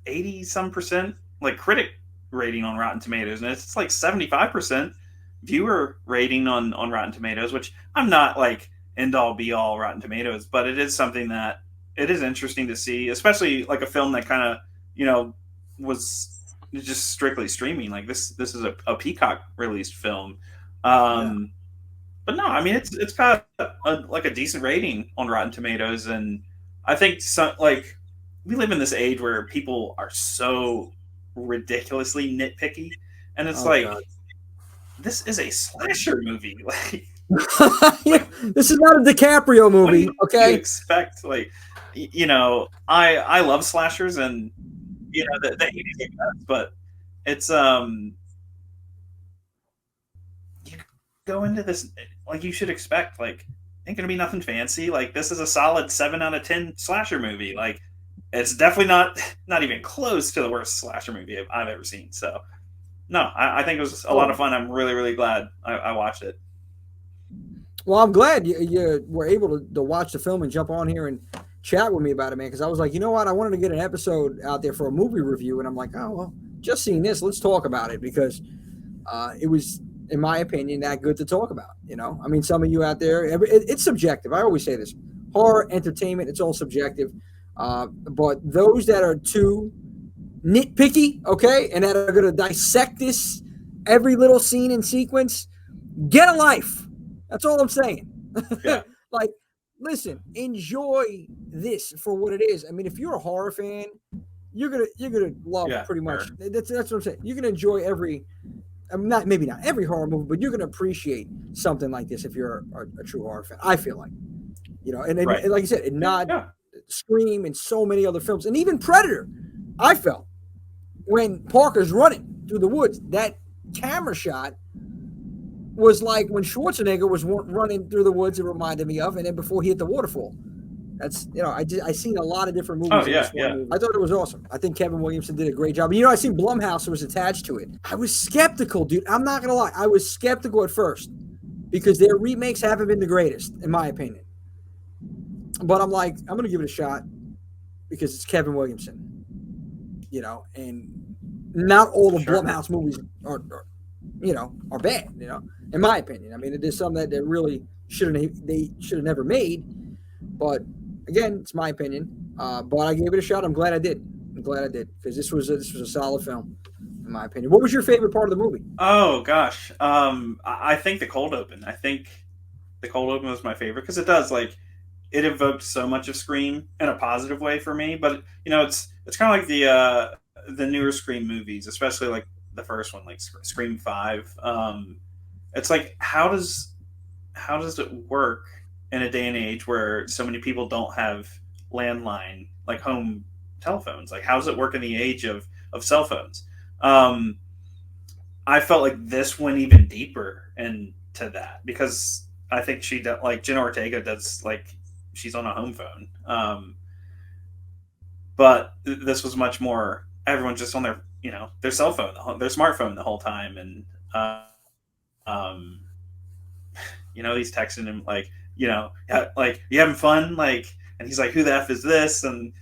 80-some% like critic rating on Rotten Tomatoes, and it's like 75% viewer rating on Rotten Tomatoes, which I'm not like end all be all Rotten Tomatoes, but it is something that it is interesting to see, especially like a film that kind of, you know, was just strictly streaming. Like this is a Peacock released film. But no, I mean it's got a decent rating on Rotten Tomatoes, and I think like we live in this age where people are so ridiculously nitpicky, and it's
Oh
like,
God.
this is a slasher movie.
Yeah,
Like
this is not a DiCaprio
what do
movie,
you
okay?
expect? Like, I love slashers, and the 80s are best, but it's you go into this like you should expect, like, ain't gonna be nothing fancy. Like, this is a solid 7 out of 10 slasher movie. Like, it's definitely not even close to the worst slasher movie I've ever seen. So no, I think it was a lot
Oh,
of fun. I'm really, really glad I watched it.
well, I'm glad you were able to watch the film and jump on here and chat with me about it, man. Because I was like, you know what, I wanted to get an episode out there for a movie review, and I'm like, oh well, just seeing this, let's talk about it because it was, in my opinion, that good to talk about. I mean, some of you out there, it's subjective. I always say this: horror, entertainment, it's all subjective. But those that are too nitpicky, okay, and that are going to dissect this every little scene and sequence, get a life. That's all I'm saying.
Yeah,
Like, listen, enjoy this for what it is. I mean, if you're a horror fan, you're gonna love
yeah,
pretty much.
sure.
That's what I'm saying. You're gonna enjoy every. I mean, not maybe not every horror movie, but you're gonna appreciate something like this if you're a true horror fan. I feel like,
Right.
and like I said, and
Yeah,
not
yeah.
Scream and so many other films, and even Predator. I felt when Parker's running through the woods, that camera shot was like when Schwarzenegger was running through the woods. It reminded me of, and then before he hit the waterfall. That's I seen a lot of different
Oh
movies in
yeah,
this one
yeah.
movie. I thought it was awesome. I think Kevin Williamson did a great job. I seen Blumhouse was attached to it. I was skeptical, dude. I'm not gonna lie. I was skeptical at first because their remakes haven't been the greatest, in my opinion. But I'm like, I'm gonna give it a shot because it's Kevin Williamson, and not all the
Sure.
Blumhouse movies are bad, in my opinion. I mean, it is some that really they should have never made. But again, it's my opinion. But I gave it a shot. I'm glad I did. Because this was a solid film, in my opinion. What was your favorite part of the movie?
Oh gosh, I think the cold open. I think the cold open was my favorite because it does, like, it evoked so much of Scream in a positive way for me. But it's kind of like the newer Scream movies, especially like the first one, like Scream 5. It's like, how does it work in a day and age where so many people don't have landline, like, home telephones? Like, how does it work in the age of cell phones? Um, I felt like this went even deeper into that because I think like Jenna Ortega does, like, she's on a home phone. But this was much more, everyone's just on their cell phone, their smartphone the whole time. And um, he's texting him, like, like, you having fun? Like, and he's like, who the F is this? And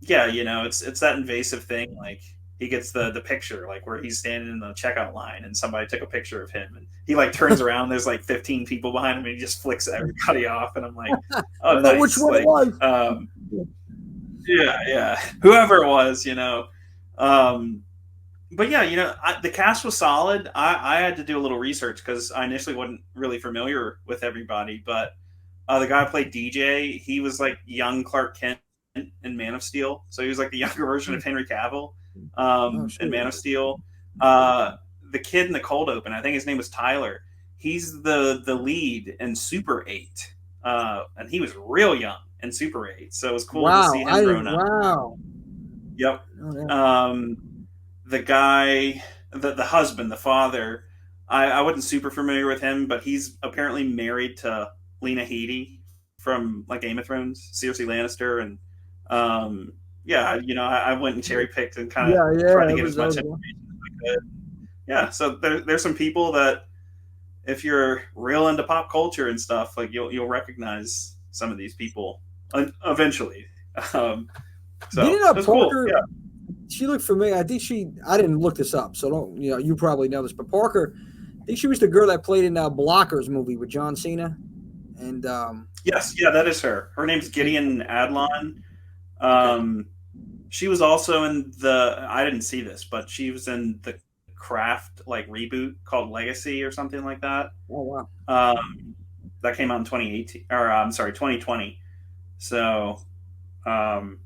yeah, it's that invasive thing. Like, he gets the picture, like, where he's standing in the checkout line and somebody took a picture of him, and he, like, turns around, there's like 15 people behind him, and he just flicks everybody off. And I'm like,
I
oh,
don't know which
nice.
one it
Like,
was.
yeah, whoever it was. Um, but yeah, the cast was solid. I had to do a little research because I initially wasn't really familiar with everybody. But the guy who played DJ, he was like young Clark Kent in Man of Steel, so he was like the younger version of Henry Cavill
Oh
in
shoot.
Man of Steel. The kid in the cold open, I think his name was Tyler. He's the lead in Super 8, and he was real young in Super 8, so it was cool to see
Wow.
him grown up.
Wow.
Yep.
Oh, yeah.
The guy, the husband, the father, I wasn't super familiar with him, but he's apparently married to Lena Headey from, like, Game of Thrones, Cersei Lannister. And yeah, I went and cherry picked and kind of
Yeah,
tried to
that
get
was
as
that
much
was one.
information as I could. Yeah, so there's some people that, if you're real into pop culture and stuff, like, you'll recognize some of these people eventually. Um, so
Didn't
it was cool.
Parker?
Yeah.
She looked familiar. I think I didn't look this up, so don't. You probably know this, but Parker. I think she was the girl that played in Blockers movie with John Cena, and
Yes, yeah, that is her. Her name's Gideon Adlon.
okay.
Um, she was also in I didn't see this, but she was in the Craft, like, reboot called Legacy or something like that.
Oh wow.
Um, that came out in 2018, or I'm sorry, 2020. So, um,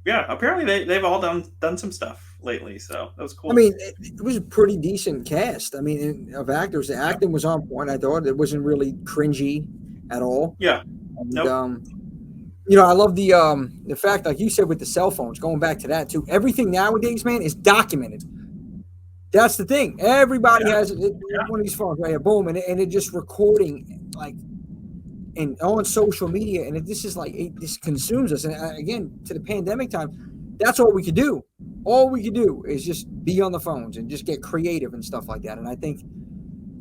yeah, apparently they've all done some stuff lately, so that was
I
cool.
mean, it was a pretty decent cast. I mean, of actors, the
Yeah,
acting was on point. I thought it wasn't really cringy at all.
yeah,
And
nope,
I love the fact, like you said, with the cell phones. Going back to that too, everything nowadays, man, is documented. That's the thing. Everybody
yeah,
has one of these phones right here, boom, and it just recording like and on social media, and this is like this consumes us. And again, to the pandemic time, that's all we could do. All we could do is just be on the phones and just get creative and stuff like that. And I think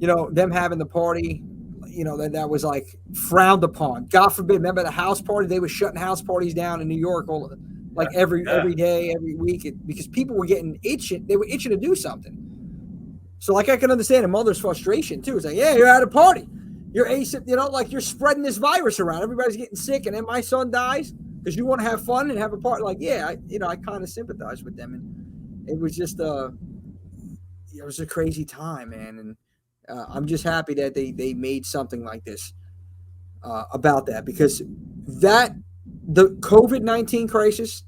them having the party, that was like frowned upon. God forbid. Remember the house party? They were shutting house parties down in New York, like every
yeah,
day, every week, because people were getting itching. They were itching to do something. So like I can understand a mother's frustration too. It's like, yeah, you're at a party. You're like you're spreading this virus around. Everybody's getting sick, and then my son dies because you want to have fun and have a party. Like, yeah, I kind of sympathize with them, and it was just it was a crazy time, man. And I'm just happy that they made something like this about that, because the COVID-19 crisis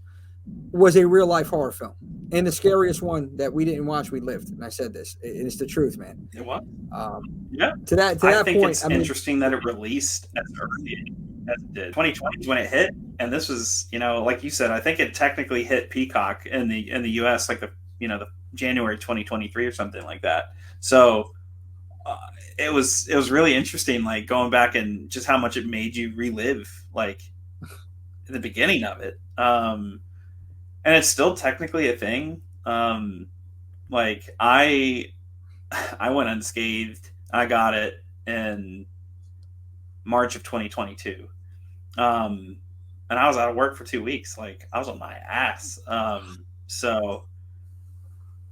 was a real life horror film, and the scariest one that we didn't watch, we lived. And I said this, and it's the truth, man.
it was.
Um,
Yeah,
to that
I think
point,
it's
I mean,
interesting that it released as early as it did. 2020 is when it hit, and this was, like you said, I think it technically hit Peacock in the U.S. like the January 2023 or something like that. So uh, it was really interesting, like going back and just how much it made you relive, like in the beginning of it. And it's still technically a thing. Like I went unscathed. I got it in March of 2022. Um, and I was out of work for 2 weeks. Like I was on my ass. So,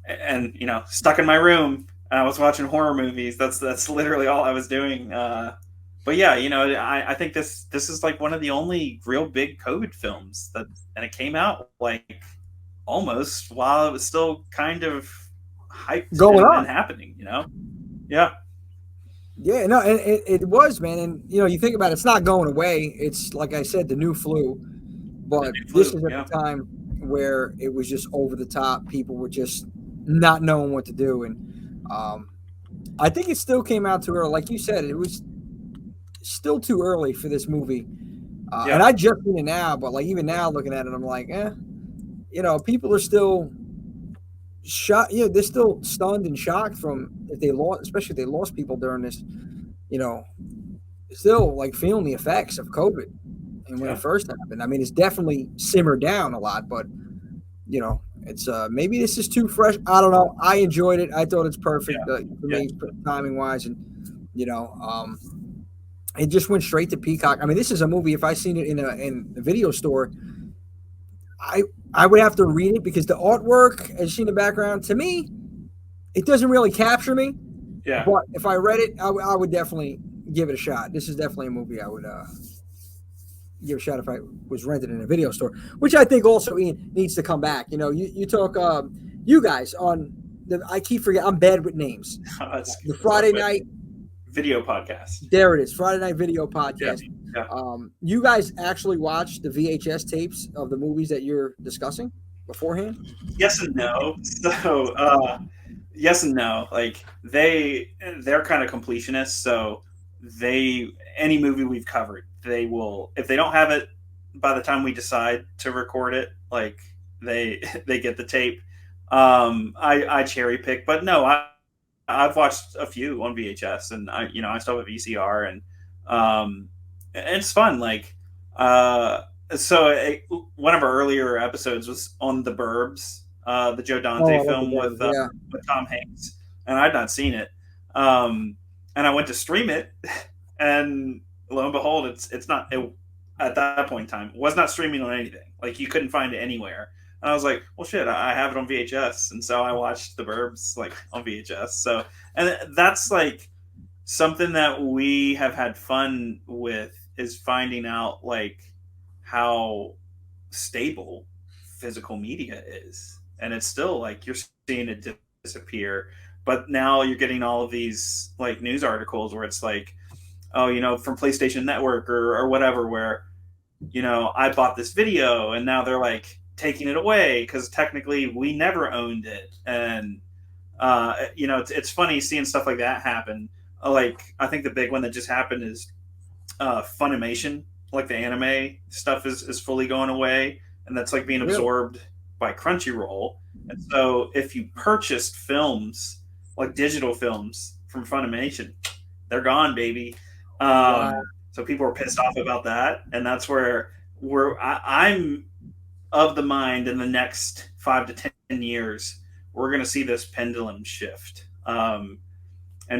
and stuck in my room. I was watching horror movies. That's literally all I was doing. But yeah, I think this is like one of the only real big COVID films and it came out like almost while it was still kind of hyped
going
and
on.
happening. Yeah,
Yeah, no, and it was, man. And you think about it, it's not going away. It's like I said, the new flu,
the
but
new
this
flu.
is at
Yeah,
the time where it was just over the top. People were just not knowing what to do, and I think it still came out too early. Like you said, it was still too early for this movie. And
yeah,
I just seen it now, but like even now looking at it, I'm like, people are still shocked. Yeah, they're still stunned and shocked from if they lost, especially if they lost people during this. You know, still like feeling the effects of COVID. And when it
yeah,
first happened, I mean, it's definitely simmered down a lot, but it's maybe this is too fresh. I don't know. I enjoyed it. I thought it's perfect for
yeah,
me, timing wise, and you know, um, it just went straight to Peacock. I mean, this is a movie. If I seen it in a video store, I I would have to read it because the artwork, as you see in the background, to me, it doesn't really capture me.
yeah.
But if I read it, I would definitely give it a shot. This is definitely a movie I would give a shot if I was rented in a video store, which I think also Ian needs to come back. You talk you guys on I keep forgetting. I'm bad with names. The
It's all
Friday
good.
night.
Video podcast.
There it is. Friday night video
Yeah,
podcast.
yeah.
You guys actually watch the VHS tapes of the movies that you're discussing beforehand?
Yes and no. So yes and no. Like they're kind of completionists, so any movie we've covered, they will, if they don't have it by the time we decide to record it, like they they get the tape. I cherry pick, but no, I've watched a few on VHS, and I still have a VCR, and it's fun. Like so one of our earlier episodes was on The Burbs, the Joe
Oh, I
Dante
love the
film
Burbs. Yeah.
with Tom Hanks, and I'd not seen it. And I went to stream it, and lo and behold, it's not at that point in time it was not streaming on anything. Like you couldn't find it anywhere. And I was like, well, shit, I have it on VHS, and so I watched The Burbs like on VHS. So, and that's like something that we have had fun with, is finding out like how stable physical media is, and it's still like you're seeing it disappear, but now you're getting all of these like news articles where it's like, oh, from PlayStation Network or whatever, where I bought this video, and now they're like taking it away because technically we never owned it. And it's funny seeing stuff like that happen. Like I think the big one that just happened is Funimation. Like the anime stuff is fully going away, and that's like being absorbed by Crunchyroll. And so if you purchased films, like digital films from Funimation, they're gone, baby. So people are pissed off about that, and that's where I'm of the mind in the next 5 to 10 years, we're going to see this pendulum shift, and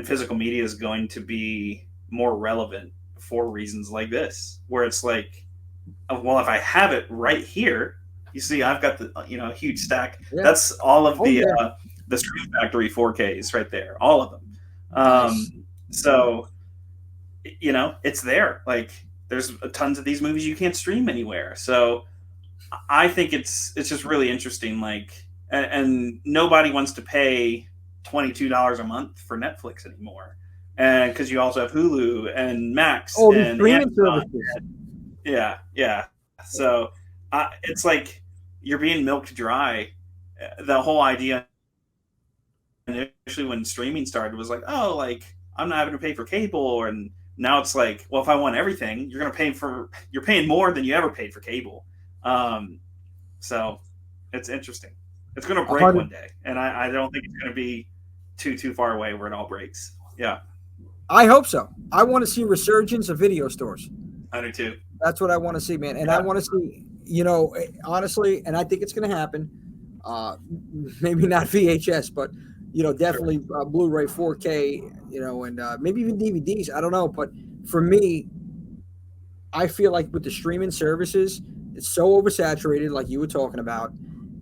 physical media is going to be more relevant for reasons like this, where it's like, well, if I have it right here, you see, I've got the huge stack. Yeah. That's all of the Screen Factory 4Ks right there, all of them. Nice. So, it's there. Like, there's tons of these movies you can't stream anywhere. So, I think it's just really interesting. Like, and nobody wants to pay $22 a month for Netflix anymore, and because you also have Hulu and Max and streaming services. Yeah. So it's like you're being milked dry. The whole idea initially when streaming started was like, oh, like I'm not having to pay for cable, and now it's like, well, if I want everything, you're paying more than you ever paid for cable. So it's interesting. It's going to break 100. One day, and I don't think it's going to be too far away where it all breaks. Yeah.
I hope so. I want to see a resurgence of video stores.
I do too.
That's what I want to see, man. And I want to see, honestly, and I think it's going to happen. Maybe not VHS, but definitely Blu-ray, 4K, and maybe even DVDs. I don't know, but for me, I feel like with the streaming services, it's so oversaturated, like you were talking about,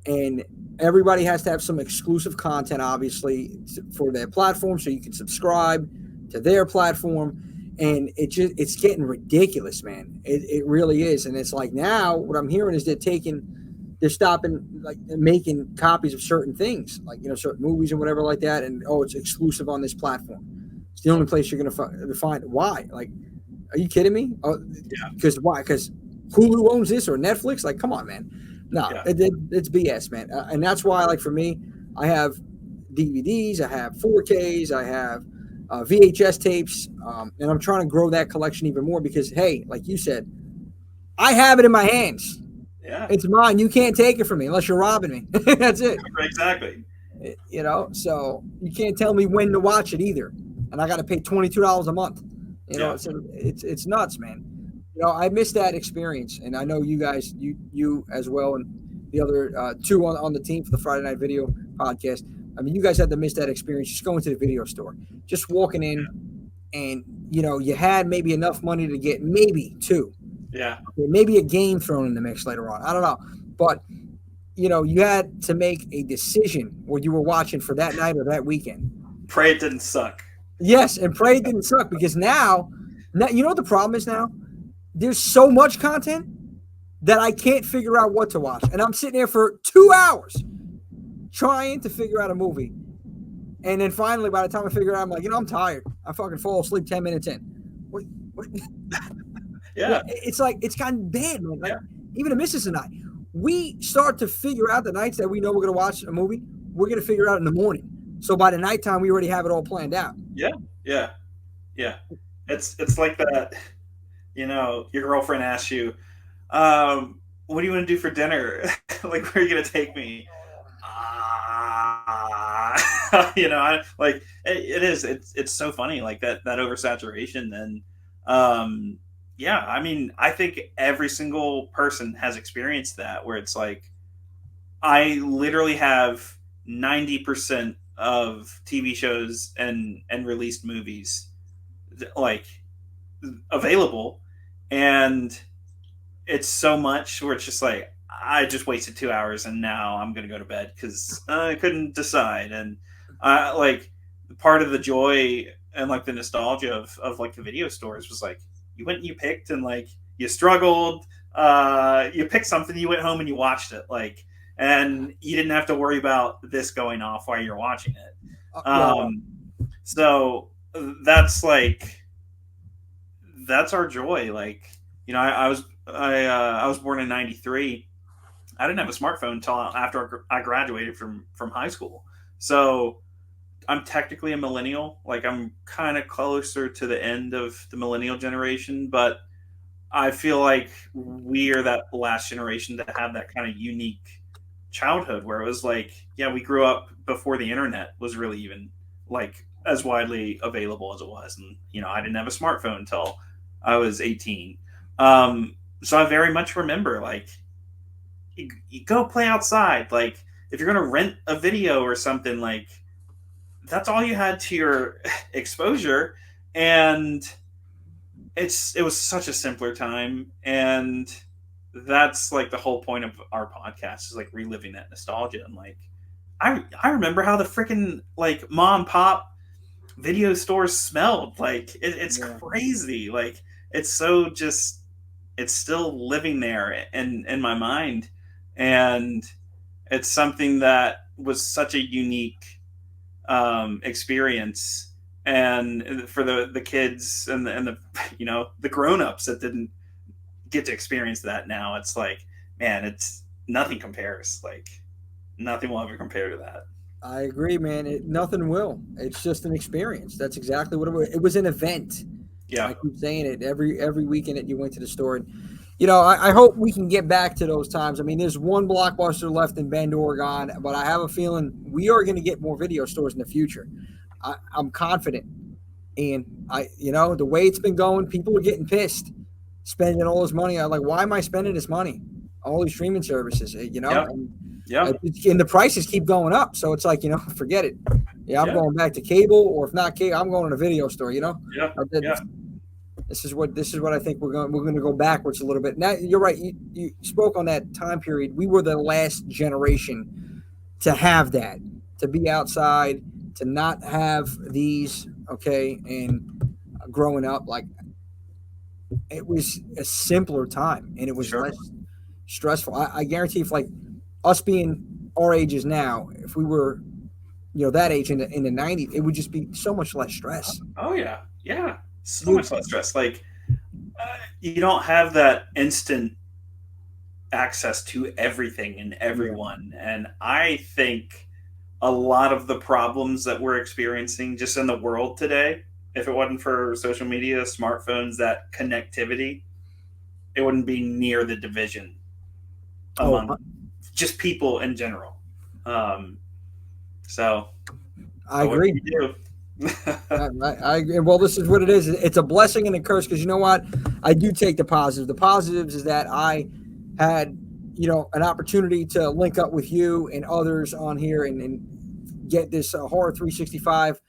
and everybody has to have some exclusive content, obviously, for their platform, so you can subscribe to their platform, and it's getting ridiculous, man. It really is, and it's like now what I'm hearing is they're stopping like making copies of certain things, like certain movies and whatever like that, and it's exclusive on this platform. It's the only place you're gonna find. Why? Like, are you kidding me? Yeah. Because why? Because Hulu owns this or Netflix? Like, come on, man. No, it's BS, man. And that's why, like, for me, I have DVDs, I have 4Ks, I have VHS tapes, and I'm trying to grow that collection even more because, hey, like you said, I have it in my hands.
Yeah.
It's mine. You can't take it from me unless you're robbing me. That's it.
Exactly.
So you can't tell me when to watch it either. And I got to pay $22 a month. It's nuts, man. I missed that experience, and I know you guys, you as well, and the other two on the team for the Friday Night Video podcast. I mean, you guys had to miss that experience just going to the video store, just walking in, and you had maybe enough money to get maybe two, maybe a game thrown in the mix later on. I don't know, but you had to make a decision what you were watching for that night or that weekend.
Pray it didn't suck.
Yes, and pray it didn't suck, because now you know what the problem is now. There's so much content that I can't figure out what to watch. And I'm sitting there for 2 hours trying to figure out a movie. And then finally, by the time I figure it out, I'm like, I'm tired. I fucking fall asleep 10 minutes in. What?
Yeah.
It's like, it's gotten bad, man. Like, even the missus and I, we start to figure out the nights that we know we're going to watch a movie, we're going to figure it out in the morning. So by the nighttime, we already have it all planned out.
Yeah. It's like that. Your girlfriend asks you, what do you want to do for dinner? Like, where are you going to take me? It's so funny, like that oversaturation. And, I mean, I think every single person has experienced that, where it's like, I literally have 90% of TV shows and released movies, like, available, and it's so much where it's just like, I just wasted 2 hours and now I'm gonna go to bed because I couldn't decide. And like, part of the joy and like the nostalgia of like the video stores was like, you went and you picked, and like you struggled, you picked something, you went home and you watched it, like, and you didn't have to worry about this going off while you're watching it. So that's like, that's our joy. Like, I was born in '93, I didn't have a smartphone until after I graduated from high school. So I'm technically a millennial. Like I'm kind of closer to the end of the millennial generation, but I feel like we are that last generation to have that kind of unique childhood where it was like, yeah, we grew up before the internet was really even like as widely available as it was, and I didn't have a smartphone until I was 18. So I very much remember like you go play outside. Like if you're gonna rent a video or something, like that's all you had to your exposure, and it was such a simpler time, and that's like the whole point of our podcast is like reliving that nostalgia. And like I remember how the freaking like mom pop video stores smelled. Like it's
Yeah.
crazy. Like it's so just it's still living there in my mind, and it's something that was such a unique experience, and for the kids and the the grown-ups that didn't get to experience that now, it's like, man, it's nothing compares. Like nothing will ever compare to that.
I agree, man. Nothing will. It's just an experience. That's exactly what it was. It was an event.
Yeah.
I keep saying it every weekend that you went to the store. And, I hope we can get back to those times. I mean, there's one Blockbuster left in Bend, Oregon, but I have a feeling we are going to get more video stores in the future. I'm confident. And the way it's been going, people are getting pissed, spending all this money. I'm like, why am I spending this money? All these streaming services,
Yeah.
and the prices keep going up. So it's like, forget it. Yeah, I'm going back to cable, or if not cable, I'm going to a video store.
Yeah.
This is what I think we're going to go backwards a little bit. Now you're right. You spoke on that time period. We were the last generation to have that, to be outside, to not have these. Okay, and growing up, like it was a simpler time, and it was less stressful. I guarantee, if like us being our ages now, if we were that age in the 90s, it would just be so much less stress.
Oh yeah, so much less stress. Like you don't have that instant access to everything and everyone, and I think a lot of the problems that we're experiencing just in the world today, if it wasn't for social media, smartphones, that connectivity, it wouldn't be near the division among just people in general. So
I agree. I agree. Well, this is what it is. It's a blessing and a curse, because you know what? I do take the positive. The positives is that I had, an opportunity to link up with you and others on here and get this Horror 365,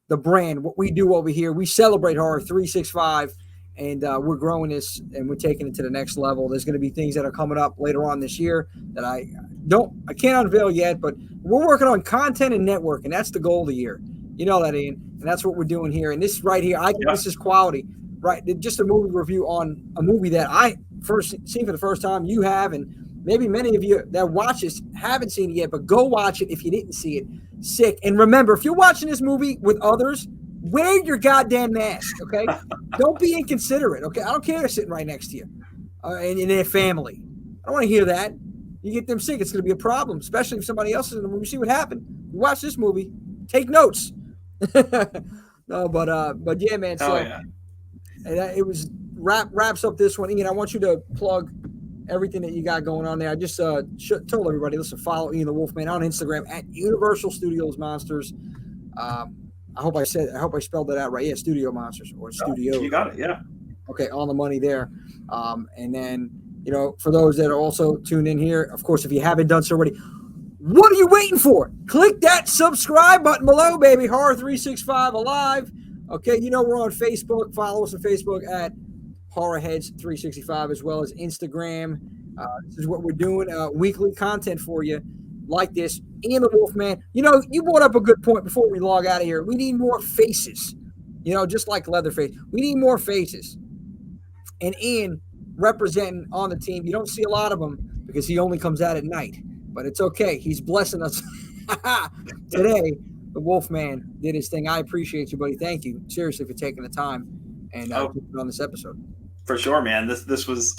the brand. What we do over here, we celebrate Horror 365, and we're growing this, and we're taking it to the next level. There's going to be things that are coming up later on this year that I can't unveil yet, but we're working on content and network, and that's the goal of the year. You know that, Ian, and that's what we're doing here. And this right here, I think this is quality, right? Just a movie review on a movie that I first seen for the first time. You have, and maybe many of you that watch this haven't seen it yet, but go watch it if you didn't see it. Sick. And remember, if you're watching this movie with others, wear your goddamn mask, okay? Don't be inconsiderate, okay? I don't care they're sitting right next to you and their family. I don't want to hear that. You get them sick, it's going to be a problem, especially if somebody else is in the movie. See what happened. You watch this movie, take notes. No, but yeah, man. So it was wraps up this one. Ian, I want you to plug everything that you got going on there. I just told everybody, listen, follow Ian the Wolfman on Instagram at Universal Studios Monsters. I hope I spelled that out right. Yeah, Studio Monsters or Studio.
You got it. Yeah.
Okay, on the money there. And then, for those that are also tuned in here, of course, if you haven't done so already, what are you waiting for? Click that subscribe button below, baby. Horror 365 Alive. Okay, we're on Facebook. Follow us on Facebook at Horrorheads 365, as well as Instagram. This is what we're doing. Weekly content for you like this. Ian the Wolfman. You brought up a good point before we log out of here. We need more faces. Just like Leatherface. We need more faces. And Ian representing on the team. You don't see a lot of them because he only comes out at night. But it's okay. He's blessing us today. The Wolfman did his thing. I appreciate you, buddy. Thank you, seriously, for taking the time and on this episode.
For sure, man. This was.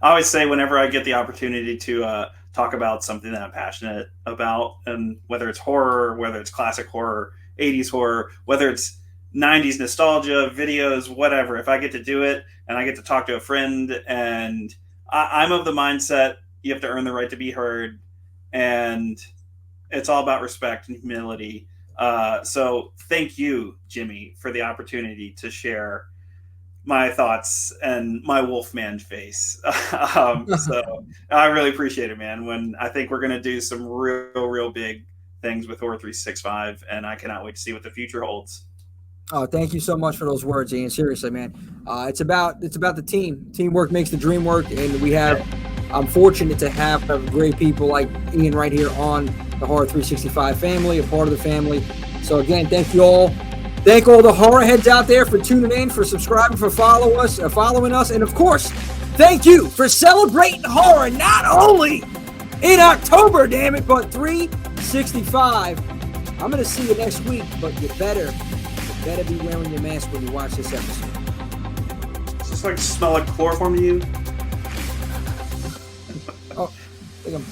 I always say whenever I get the opportunity to talk about something that I'm passionate about, and whether it's horror, whether it's classic horror, 80s horror, whether it's 90s nostalgia videos, whatever. If I get to do it and I get to talk to a friend, and I'm of the mindset you have to earn the right to be heard, and it's all about respect and humility. So thank you, Jimmy, for the opportunity to share my thoughts and my Wolfman face. So I really appreciate it, man. When I think we're going to do some real big things with Horror 365, and I cannot wait to see what the future holds.
Oh, thank you so much for those words, Ian. Seriously, man. It's about the team. Teamwork makes the dream work, and I'm fortunate to have great people like Ian right here on the Horror 365 family, a part of the family. So again, thank you all. Thank all the horror heads out there for tuning in, for subscribing, for following us, and of course, thank you for celebrating horror not only in October, damn it, but 365. I'm gonna see you next week, but you better be wearing your mask when you watch this episode.
Does this like smell like chloroform to you?
Oh, I think I'm